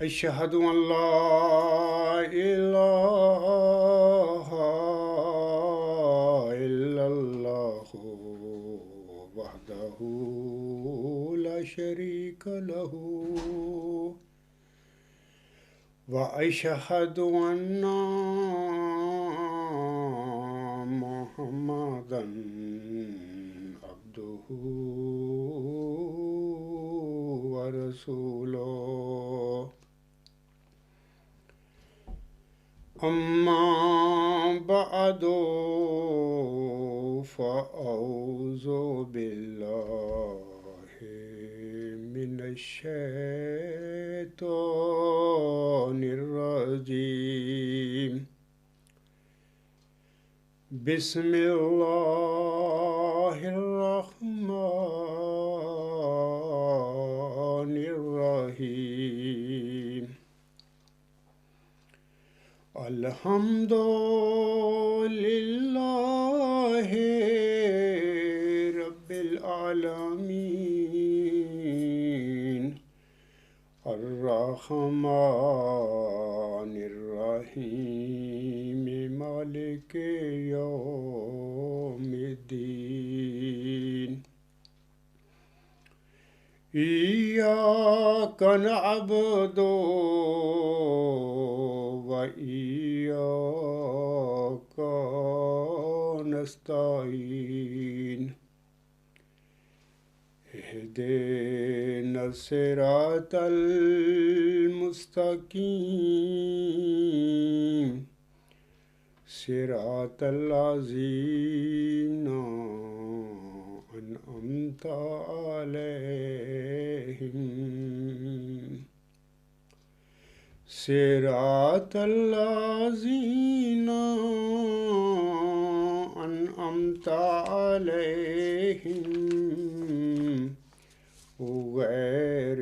أشهد أن لا إله إلا الله وحده لا شريك له وأشهد أن محمدا عبده ورسوله أما بعد فأعوذ بالله من الشيطان الرجيم بسم الله الرحمن الرحيم الحمد لله رب العالمين الرحمن الرحيم مالك يوم الدين إياك نعبد وإياك نستعين اهدنا الصراط المستقيم صراط الذين أنعمت عليهم صراط الذين أنعمت عليهم غير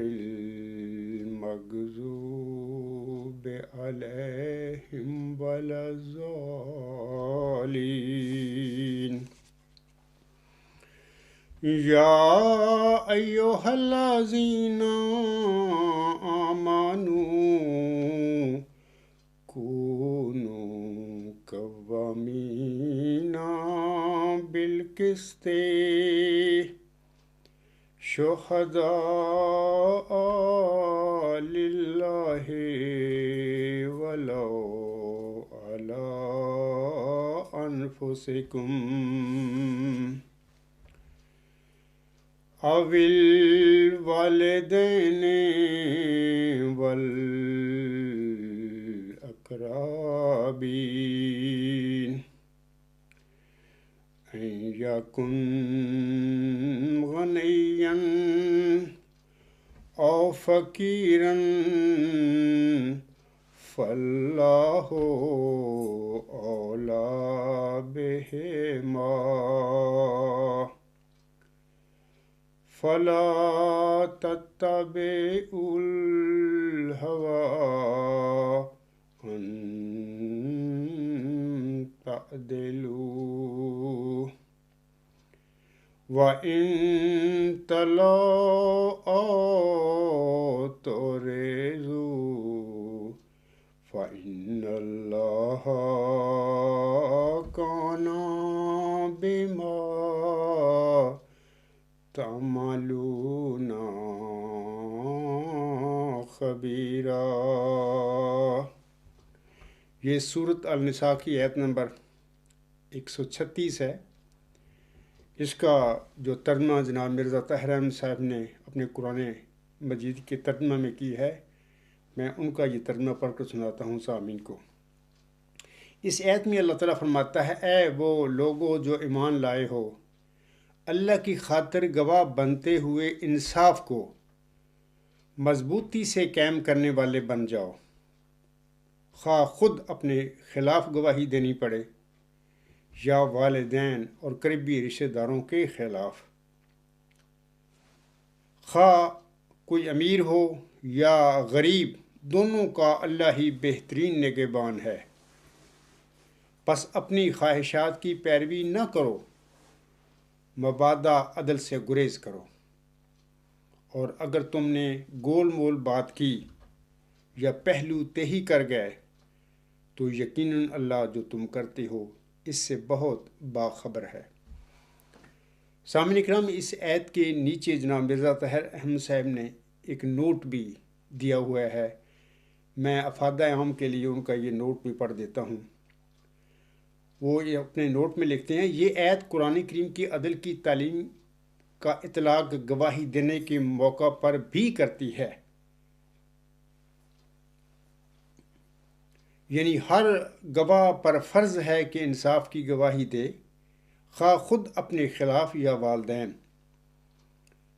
المغضوب عليهم ولا الضالين يا أيها الذين آمنوا كونوا قوامين بالقسط شهداء لله ولو على أنفسكم أو الوالدين والأقربين أن يكن غنيا أو فقيرا فالله أولى بهما فلا تتبعوا الهوى أن تعدلوا وإن تلووا تعرضوا فإن الله كان بما تعملون خبیرا۔ یہ سورۃ النساء کی آیت نمبر 136 ہے۔ اس کا جو ترجمہ جناب مرزا طاہر احمد صاحب نے اپنے قرآن مجید کے ترجمہ میں کی ہے، میں ان کا یہ ترجمہ پڑھ کر سناتا ہوں سامعین کو۔ اس آیت میں اللہ تعالیٰ فرماتا ہے، اے وہ لوگو جو ایمان لائے ہو، اللہ کی خاطر گواہ بنتے ہوئے انصاف کو مضبوطی سے قائم کرنے والے بن جاؤ، خواہ خود اپنے خلاف گواہی دینی پڑے یا والدین اور قریبی رشتہ داروں کے خلاف، خواہ کوئی امیر ہو یا غریب، دونوں کا اللہ ہی بہترین نگہبان ہے۔ پس اپنی خواہشات کی پیروی نہ کرو، مبادہ عدل سے گریز کرو، اور اگر تم نے گول مول بات کی یا پہلو تہی کر گئے تو یقیناً اللہ جو تم کرتے ہو اس سے بہت باخبر ہے۔ سامعین اکرام، اس آیت کے نیچے جناب مرزا طاہر احمد صاحب نے ایک نوٹ بھی دیا ہوا ہے۔ میں افادہ عام کے لیے ان کا یہ نوٹ بھی پڑھ دیتا ہوں۔ وہ یہ اپنے نوٹ میں لکھتے ہیں، یہ آیت قرآن کریم کی عدل کی تعلیم کا اطلاق گواہی دینے کے موقع پر بھی کرتی ہے، یعنی ہر گواہ پر فرض ہے کہ انصاف کی گواہی دے، خواہ خود اپنے خلاف یا والدین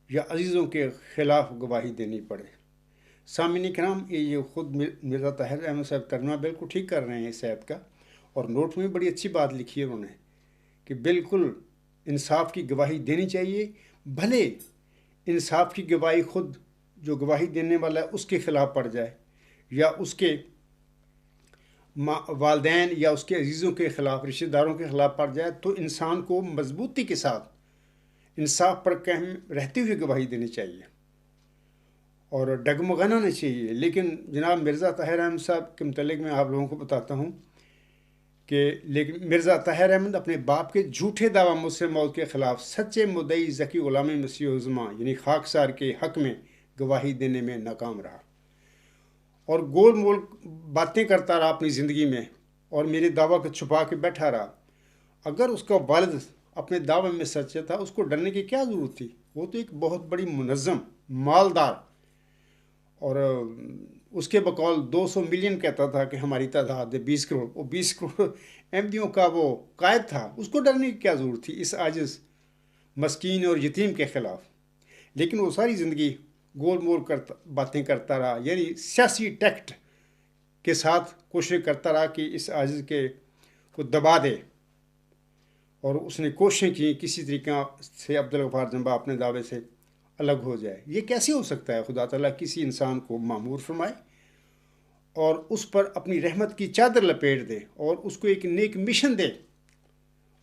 یا عزیزوں کے خلاف گواہی دینی پڑے۔ سامعین کرام، یہ خود مرزا طاہر احمد صاحب ترجمہ بالکل ٹھیک کر رہے ہیں اس آیت کا، اور نوٹ میں بڑی اچھی بات لکھی ہے انہوں نے کہ بالکل انصاف کی گواہی دینی چاہیے، بھلے انصاف کی گواہی خود جو گواہی دینے والا ہے اس کے خلاف پڑ جائے، یا اس کے والدین یا اس کے عزیزوں کے خلاف، رشتہ داروں کے خلاف پڑ جائے، تو انسان کو مضبوطی کے ساتھ انصاف پر قائم رہتے ہوئے گواہی دینی چاہیے اور ڈگمگانا نہیں چاہیے۔ لیکن جناب مرزا طاہر احمد صاحب کے متعلق میں آپ لوگوں کو بتاتا ہوں کہ لیکن مرزا طاہر احمد اپنے باپ کے جھوٹے دعویٰ مسلم موت کے خلاف سچے مدعی ذکی غلام مسیح الزما یعنی خاکسار کے حق میں گواہی دینے میں ناکام رہا، اور گول مول باتیں کرتا رہا اپنی زندگی میں، اور میرے دعویٰ کو چھپا کے بیٹھا رہا۔ اگر اس کا والد اپنے دعوے میں سچا تھا، اس کو ڈرنے کی کیا ضرورت تھی؟ وہ تو ایک بہت بڑی منظم، مالدار، اور اس کے بقول 200 ملین کہتا تھا کہ ہماری تعداد ہے 20 کروڑ، وہ 20 کروڑ احمدیوں کا وہ قائد تھا، اس کو ڈرنے کی کیا ضرورت تھی اس عاجز مسکین اور یتیم کے خلاف؟ لیکن وہ ساری زندگی گول مول باتیں کرتا رہا، یعنی سیاسی ٹیکٹ کے ساتھ کوشش کرتا رہا کہ اس عاجز کے کو دبا دے، اور اس نے کوششیں کی کسی طریقہ سے عبدالغفار جنبا اپنے دعوے سے الگ ہو جائے۔ یہ کیسے ہو سکتا ہے؟ خدا تعالیٰ کسی انسان کو معمور فرمائے اور اس پر اپنی رحمت کی چادر لپیٹ دے اور اس کو ایک نیک مشن دے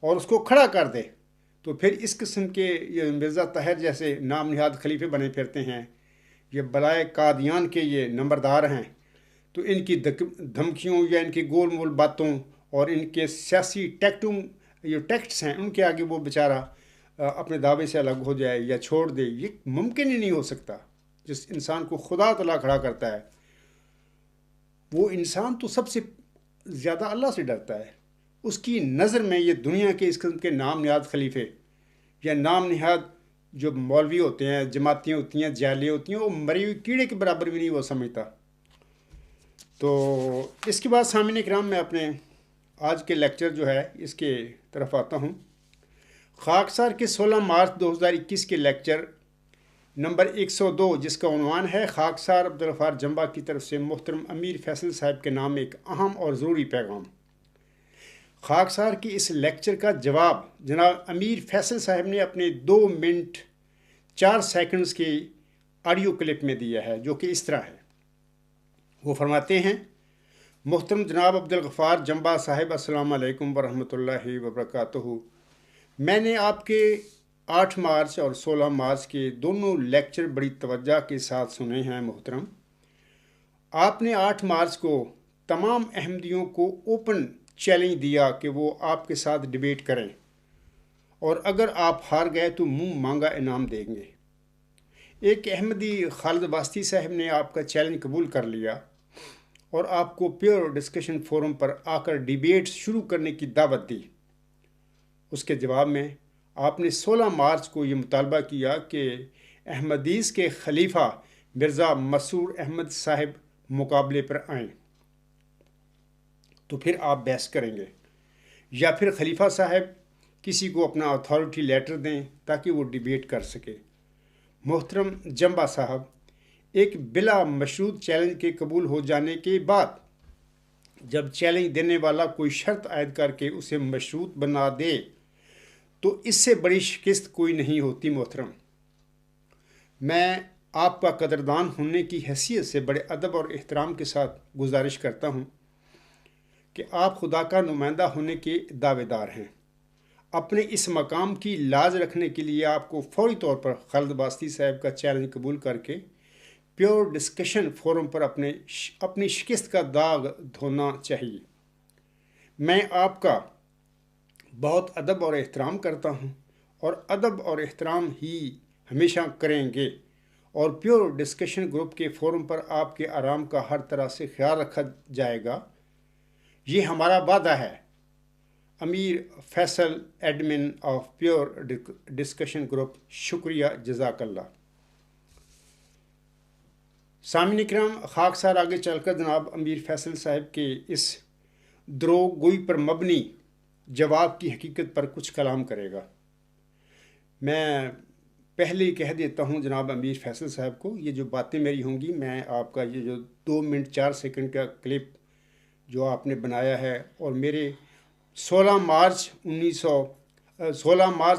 اور اس کو کھڑا کر دے، تو پھر اس قسم کے یہ مرزا طاہر جیسے نام نہاد خلیفے بنے پھرتے ہیں، یہ بلائے قادیان کے یہ نمبردار ہیں، تو ان کی دھمکیوں یا ان کی گول مول باتوں اور ان کے سیاسی ٹیکٹس ہیں، ان کے آگے وہ بیچارہ اپنے دعوے سے الگ ہو جائے یا چھوڑ دے، یہ ممکن ہی نہیں ہو سکتا۔ جس انسان کو خدا تعالیٰ کھڑا کرتا ہے، وہ انسان تو سب سے زیادہ اللہ سے ڈرتا ہے۔ اس کی نظر میں یہ دنیا کے اس قسم کے نام نہاد خلیفے یا نام نہاد جو مولوی ہوتے ہیں، جماعتیں ہوتی ہیں، جعلی ہوتی ہیں، وہ مری ہوئی کیڑے کے برابر بھی نہیں وہ سمجھتا۔ تو اس کے بعد سامعین اکرام، میں اپنے آج کے لیکچر جو ہے اس کے طرف آتا ہوں۔ خاکسار کے 16 مارچ 2021 کے لیکچر نمبر 102، جس کا عنوان ہے خاکسار عبدالغفار جنبا کی طرف سے محترم امیر فیصل صاحب کے نام ایک اہم اور ضروری پیغام۔ خاکسار کی اس لیکچر کا جواب جناب امیر فیصل صاحب نے اپنے 2 منٹ 4 سیکنڈز کی آڈیو کلپ میں دیا ہے، جو کہ اس طرح ہے۔ وہ فرماتے ہیں، محترم جناب عبدالغفار جنبا صاحب، السلام علیکم ورحمۃ اللہ وبرکاتہ۔ میں نے آپ کے 8 مارچ اور 16 مارچ کے دونوں لیکچر بڑی توجہ کے ساتھ سنے ہیں محترم۔ آپ نے 8 مارچ کو تمام احمدیوں کو اوپن چیلنج دیا کہ وہ آپ کے ساتھ ڈیبیٹ کریں، اور اگر آپ ہار گئے تو منہ مانگا انعام دیں گے۔ ایک احمدی خالد واسطی صاحب نے آپ کا چیلنج قبول کر لیا اور آپ کو پیور ڈسکشن فورم پر آ کر ڈیبیٹ شروع کرنے کی دعوت دی۔ اس کے جواب میں آپ نے 16 مارچ کو یہ مطالبہ کیا کہ احمدیز کے خلیفہ مرزا مسرور احمد صاحب مقابلے پر آئیں، تو پھر آپ بحث کریں گے، یا پھر خلیفہ صاحب کسی کو اپنا اتھارٹی لیٹر دیں تاکہ وہ ڈیبیٹ کر سکے۔ محترم جنبا صاحب، ایک بلا مشروط چیلنج کے قبول ہو جانے کے بعد جب چیلنج دینے والا کوئی شرط عائد کر کے اسے مشروط بنا دے تو اس سے بڑی شکست کوئی نہیں ہوتی۔ محترم، میں آپ کا قدردان ہونے کی حیثیت سے بڑے ادب اور احترام کے ساتھ گزارش کرتا ہوں کہ آپ خدا کا نمائندہ ہونے کے دعوے دار ہیں۔ اپنے اس مقام کی لاج رکھنے کے لیے آپ کو فوری طور پر خالد واسطی صاحب کا چیلنج قبول کر کے پیور ڈسکشن فورم پر اپنی شکست کا داغ دھونا چاہیے۔ میں آپ کا بہت ادب اور احترام کرتا ہوں اور ادب اور احترام ہی ہمیشہ کریں گے، اور پیور ڈسکشن گروپ کے فورم پر آپ کے آرام کا ہر طرح سے خیال رکھا جائے گا، یہ ہمارا وعدہ ہے۔ Amir Faisal, admin of pure discussion group. شکریہ، جزاک اللہ۔ سامعین کرام، خاکسار آگے چل کر جناب امیر فیصل صاحب کے اس دروغ گوئی پر مبنی جواب کی حقیقت پر کچھ کلام کرے گا۔ میں پہلے ہی کہہ دیتا ہوں جناب امیر فیصل صاحب کو، یہ جو باتیں میری ہوں گی، میں آپ کا یہ جو 2 منٹ 4 سیکنڈ کا کلپ جو آپ نے بنایا ہے، اور میرے 16 مارچ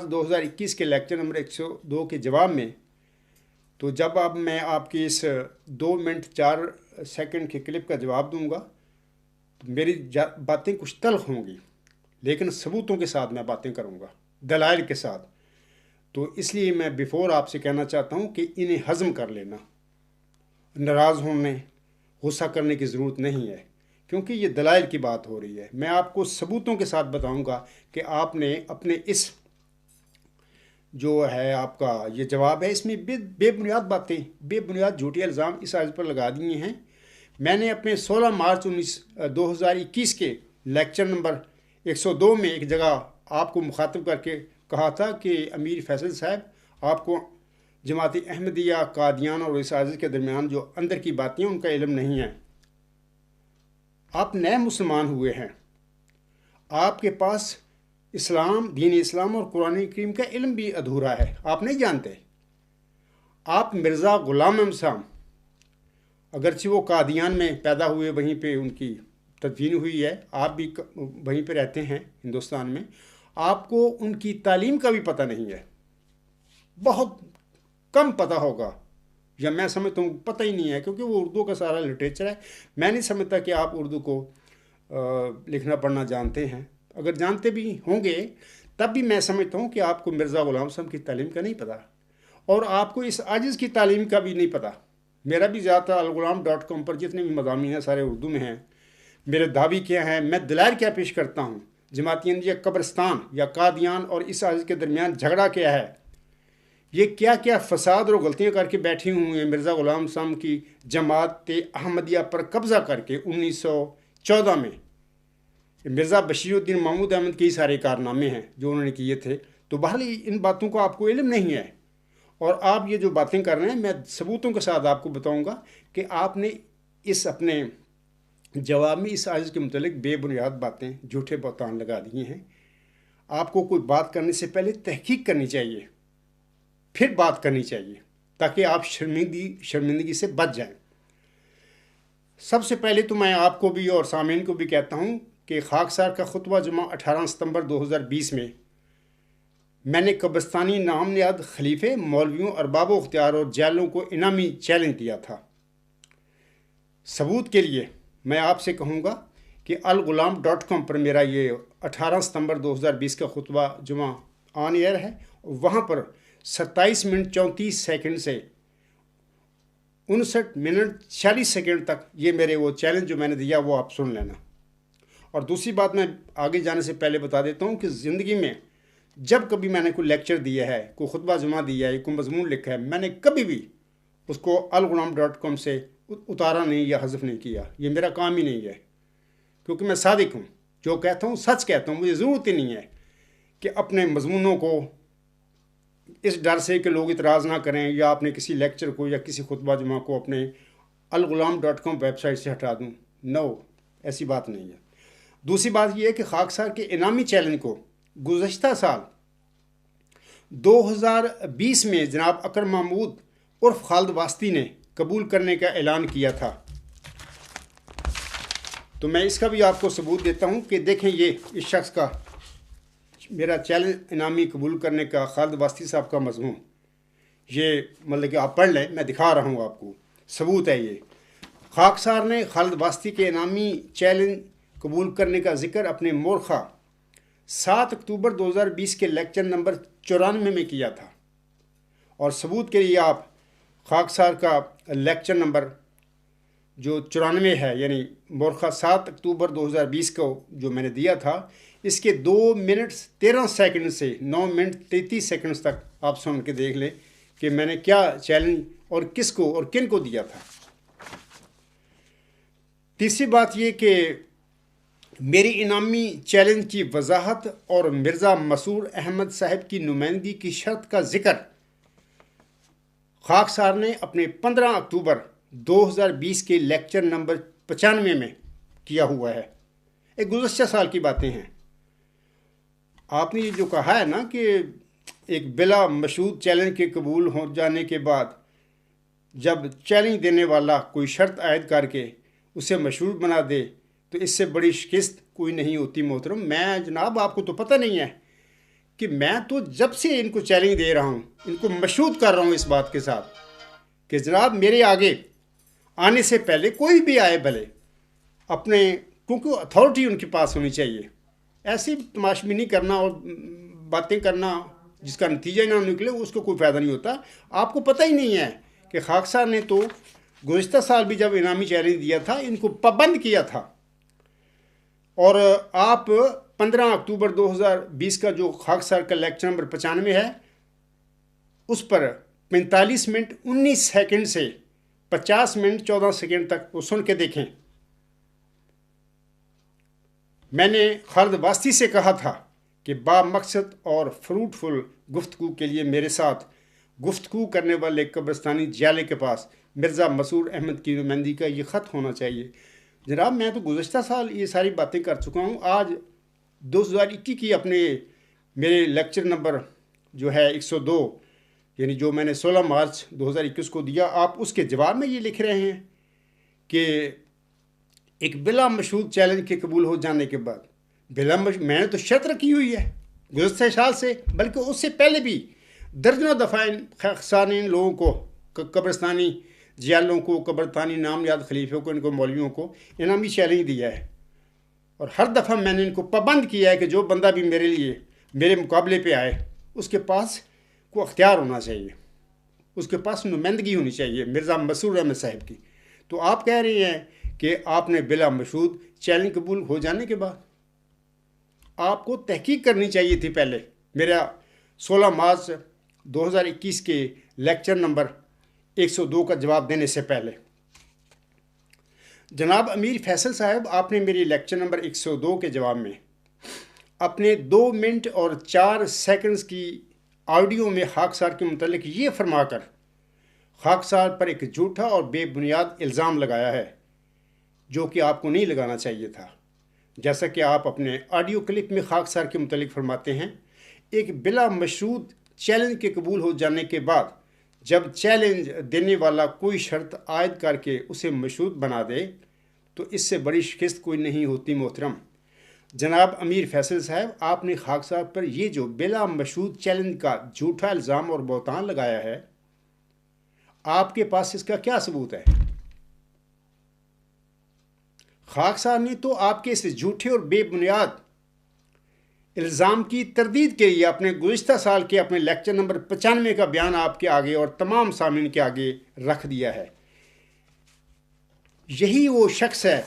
2021 کے لیکچر نمبر 102 کے جواب میں، تو جب میں آپ کے اس 2 منٹ 4 سیکنڈ کے کلپ کا جواب دوں گا تو میری باتیں کچھ تلخ ہوں گی، لیکن ثبوتوں کے ساتھ میں باتیں کروں گا، دلائل کے ساتھ۔ تو اس لیے میں بیفور آپ سے کہنا چاہتا ہوں کہ انہیں ہضم کر لینا، ناراض ہونے، غصہ کرنے کی ضرورت نہیں ہے، کیونکہ یہ دلائل کی بات ہو رہی ہے۔ میں آپ کو ثبوتوں کے ساتھ بتاؤں گا کہ آپ نے اپنے اس جو ہے آپ کا یہ جواب ہے، اس میں بے بنیاد باتیں، بے بنیاد جھوٹے الزام اس آیت پر لگا دیے ہیں۔ میں نے اپنے 16 مارچ 2021 کے لیکچر نمبر 102 میں ایک جگہ آپ کو مخاطب کر کے کہا تھا کہ امیر فیصل صاحب، آپ کو جماعت احمدیہ، قادیان اور عیسائیت کے درمیان جو اندر کی باتیں ہیں ان کا علم نہیں ہے۔ آپ نئے مسلمان ہوئے ہیں، آپ کے پاس اسلام، دین اسلام اور قرآن کریم کا علم بھی ادھورا ہے، آپ نہیں جانتے۔ آپ مرزا غلام احمد صاحب، اگرچہ وہ قادیان میں پیدا ہوئے، وہیں پہ ان کی تدفین ہوئی ہے، آپ بھی وہیں پہ رہتے ہیں ہندوستان میں، آپ کو ان کی تعلیم کا بھی پتہ نہیں ہے، بہت کم پتہ ہوگا، یا میں سمجھتا ہوں پتہ ہی نہیں ہے، کیونکہ وہ اردو کا سارا لٹریچر ہے۔ میں نہیں سمجھتا کہ آپ اردو کو لکھنا پڑھنا جانتے ہیں، اگر جانتے بھی ہوں گے تب بھی میں سمجھتا ہوں کہ آپ کو مرزا غلام صاحب کی تعلیم کا نہیں پتہ، اور آپ کو اس عاجز کی تعلیم کا بھی نہیں پتہ۔ میرا بھی زیادہ تر الغلام.com پر جتنے بھی مضامین ہیں سارے اردو میں ہیں۔ میرے دعوی کیا ہیں، میں دلائل کیا پیش کرتا ہوں، جماعت احمدیہ قبرستان یا قادیان اور اس عاجز کے درمیان جھگڑا کیا ہے، یہ کیا کیا فساد اور غلطیاں کر کے بیٹھی ہوئی ہیں مرزا غلام صاحب کی جماعت احمدیہ پر قبضہ کر کے 1914 میں۔ مرزا بشیر الدین محمود احمد کے ہی سارے کارنامے ہیں جو انہوں نے کیے تھے۔ تو بہرحال ان باتوں کا آپ کو علم نہیں ہے، اور آپ یہ جو باتیں کر رہے ہیں، میں ثبوتوں کے ساتھ آپ کو بتاؤں گا کہ آپ نے اس اپنے جواب میں اس عاجز کے متعلق بے بنیاد باتیں، جھوٹے بہتان لگا دیے ہیں۔ آپ کو کوئی بات کرنے سے پہلے تحقیق کرنی چاہیے، پھر بات کرنی چاہیے، تاکہ آپ شرمندگی سے بچ جائیں۔ سب سے پہلے تو میں آپ کو بھی اور سامعین کو بھی کہتا ہوں کہ خاکسار کا خطبہ جمعہ 18 ستمبر 2020 میں نے قبرستانی نام نیاد خلیفے، مولویوں، ارباب و اختیار اور جیلوں کو انعامی چیلنج دیا تھا۔ ثبوت کے لیے میں آپ سے کہوں گا کہ الغلام.com پر میرا یہ 18 ستمبر 2020 کا خطبہ جمعہ آن ایئر ہے، وہاں پر 27 منٹ 34 سیکنڈ سے 59 منٹ 46 سیکنڈ تک یہ میرے وہ چیلنج جو میں نے دیا وہ آپ سن لینا۔ اور دوسری بات میں آگے جانے سے پہلے بتا دیتا ہوں کہ زندگی میں جب کبھی میں نے کوئی لیکچر دیا ہے، کوئی خطبہ جمعہ دیا ہے، کوئی مضمون لکھا ہے، میں نے کبھی بھی اس کو الغلام.com سے اتارا نہیں یا حذف نہیں کیا، یہ میرا کام ہی نہیں ہے، کیونکہ میں صادق ہوں، جو کہتا ہوں سچ کہتا ہوں، مجھے ضرورت ہی نہیں ہے کہ اپنے مضمونوں کو اس ڈر سے کہ لوگ اعتراض نہ کریں یا اپنے کسی لیکچر کو یا کسی خطبہ جمعہ کو اپنے الغلام.com ویب سائٹ سے ہٹا دوں۔ نو، ایسی بات نہیں ہے۔ دوسری بات یہ ہے کہ خاکسار کے انعامی چیلنج کو گزشتہ سال 2020 میں جناب اکرم محمود عرف خالد واسطی نے قبول کرنے کا اعلان کیا تھا۔ تو میں اس کا بھی آپ کو ثبوت دیتا ہوں کہ دیکھیں یہ اس شخص کا میرا چیلنج انعامی قبول کرنے کا، خالد واسطی صاحب کا مضمون، یہ مطلب کہ آپ پڑھ لیں، میں دکھا رہا ہوں آپ کو، ثبوت ہے یہ۔ خاکسار نے خالد واسطی کے انعامی چیلنج قبول کرنے کا ذکر اپنے مورخہ 7 اکتوبر 2020 کے لیکچر نمبر 94 میں کیا تھا، اور ثبوت کے لیے آپ خاکسار کا لیکچر نمبر جو 94 ہے، یعنی مورخہ 7 اکتوبر 2020 کو جو میں نے دیا تھا، اس کے 2 منٹ 13 سیکنڈ سے 9 منٹ 33 سیکنڈ تک آپ سن کے دیکھ لیں کہ میں نے کیا چیلنج اور کس کو اور کن کو دیا تھا۔ تیسری بات یہ کہ میری انعامی چیلنج کی وضاحت اور مرزا مسرور احمد صاحب کی نمائندگی کی شرط کا ذکر خاکسار نے اپنے 15 اکتوبر 2020 کے لیکچر نمبر 95 میں کیا ہوا ہے۔ ایک گزشتہ سال کی باتیں ہیں۔ آپ نے یہ جو کہا ہے نا کہ ایک بلا مشروط چیلنج کے قبول ہو جانے کے بعد جب چیلنج دینے والا کوئی شرط عائد کر کے اسے مشروط بنا دے تو اس سے بڑی شکست کوئی نہیں ہوتی محترم۔ میں جناب آپ کو تو پتہ نہیں ہے کہ میں تو جب سے ان کو چیلنج دے رہا ہوں، ان کو مشروط کر رہا ہوں اس بات کے ساتھ کہ جناب میرے آگے آنے سے پہلے کوئی بھی آئے بھلے اپنے، کیونکہ اتھارٹی ان کے پاس ہونی چاہیے، ایسی تماشبینی کرنا اور باتیں کرنا جس کا نتیجہ نہ نکلے اس کو کوئی فائدہ نہیں ہوتا۔ آپ کو پتہ ہی نہیں ہے کہ خاکسار نے تو گزشتہ سال بھی جب انعامی چیلنج دیا تھا ان کو پابند کیا تھا، اور آپ 15 اکتوبر 2020 کا جو خاکسار کا لیکچر نمبر 95 ہے اس پر 45 منٹ 19 سیکنڈ سے 50 منٹ 14 سیکنڈ تک وہ سن کے دیکھیں۔ میں نے خالد واسطی سے کہا تھا کہ با مقصد اور فروٹفل گفتگو کے لیے میرے ساتھ گفتگو کرنے والے قبرستانی جیالے کے پاس مرزا مسرور احمد کی نمائندگی کا یہ خط ہونا چاہیے۔ جناب میں تو گزشتہ سال یہ ساری باتیں کر چکا ہوں۔ آج 2021 کی اپنے میرے لیکچر نمبر جو ہے 102، یعنی جو میں نے 16 مارچ 2021 کو دیا، آپ اس کے جواب میں یہ لکھ رہے ہیں کہ ایک بلا مشروط چیلنج کے قبول ہو جانے کے بعد میں نے تو شرط رکھی ہوئی ہے گزشتہ سال سے، بلکہ اس سے پہلے بھی درجنوں دفعہ خاکسارین لوگوں کو، قبرستانی جیالوں کو، قبرستانی نام یاد خلیفوں کو، ان کو مولویوں کو انعامی چیلنج دیا ہے، اور ہر دفعہ میں نے ان کو پابند کیا ہے کہ جو بندہ بھی میرے مقابلے پہ آئے اس کے پاس کو اختیار ہونا چاہیے، اس کے پاس نمائندگی ہونی چاہیے مرزا مسرور احمد صاحب کی۔ تو آپ کہہ رہے ہیں کہ آپ نے بلا مشروط چیلنج قبول ہو جانے کے بعد آپ کو تحقیق کرنی چاہیے تھی پہلے، میرا 16 مارچ 2021 کے لیکچر نمبر 102 کا جواب دینے سے پہلے۔ جناب امیر فیصل صاحب، آپ نے میری لیکچر نمبر 102 کے جواب میں اپنے 2 منٹ اور 4 سیکنڈز کی آڈیو میں خاکسار کے متعلق یہ فرما کر خاکسار پر ایک جھوٹا اور بے بنیاد الزام لگایا ہے جو کہ آپ کو نہیں لگانا چاہیے تھا۔ جیسا کہ آپ اپنے آڈیو کلپ میں خاکسار کے متعلق فرماتے ہیں، ایک بلا مشروط چیلنج کے قبول ہو جانے کے بعد جب چیلنج دینے والا کوئی شرط عائد کر کے اسے مشروط بنا دے تو اس سے بڑی شکست کوئی نہیں ہوتی محترم۔ جناب امیر فیصل صاحب، آپ نے خاکسار پر یہ جو بلا مشروط چیلنج کا جھوٹا الزام اور بہتان لگایا ہے، آپ کے پاس اس کا کیا ثبوت ہے؟ خاکسار نے تو آپ کے اس جھوٹے اور بے بنیاد الزام کی تردید کے لیے اپنے گزشتہ سال کے اپنے لیکچر نمبر 95 کا بیان آپ کے آگے اور تمام سامعین کے آگے رکھ دیا ہے۔ یہی وہ شخص ہے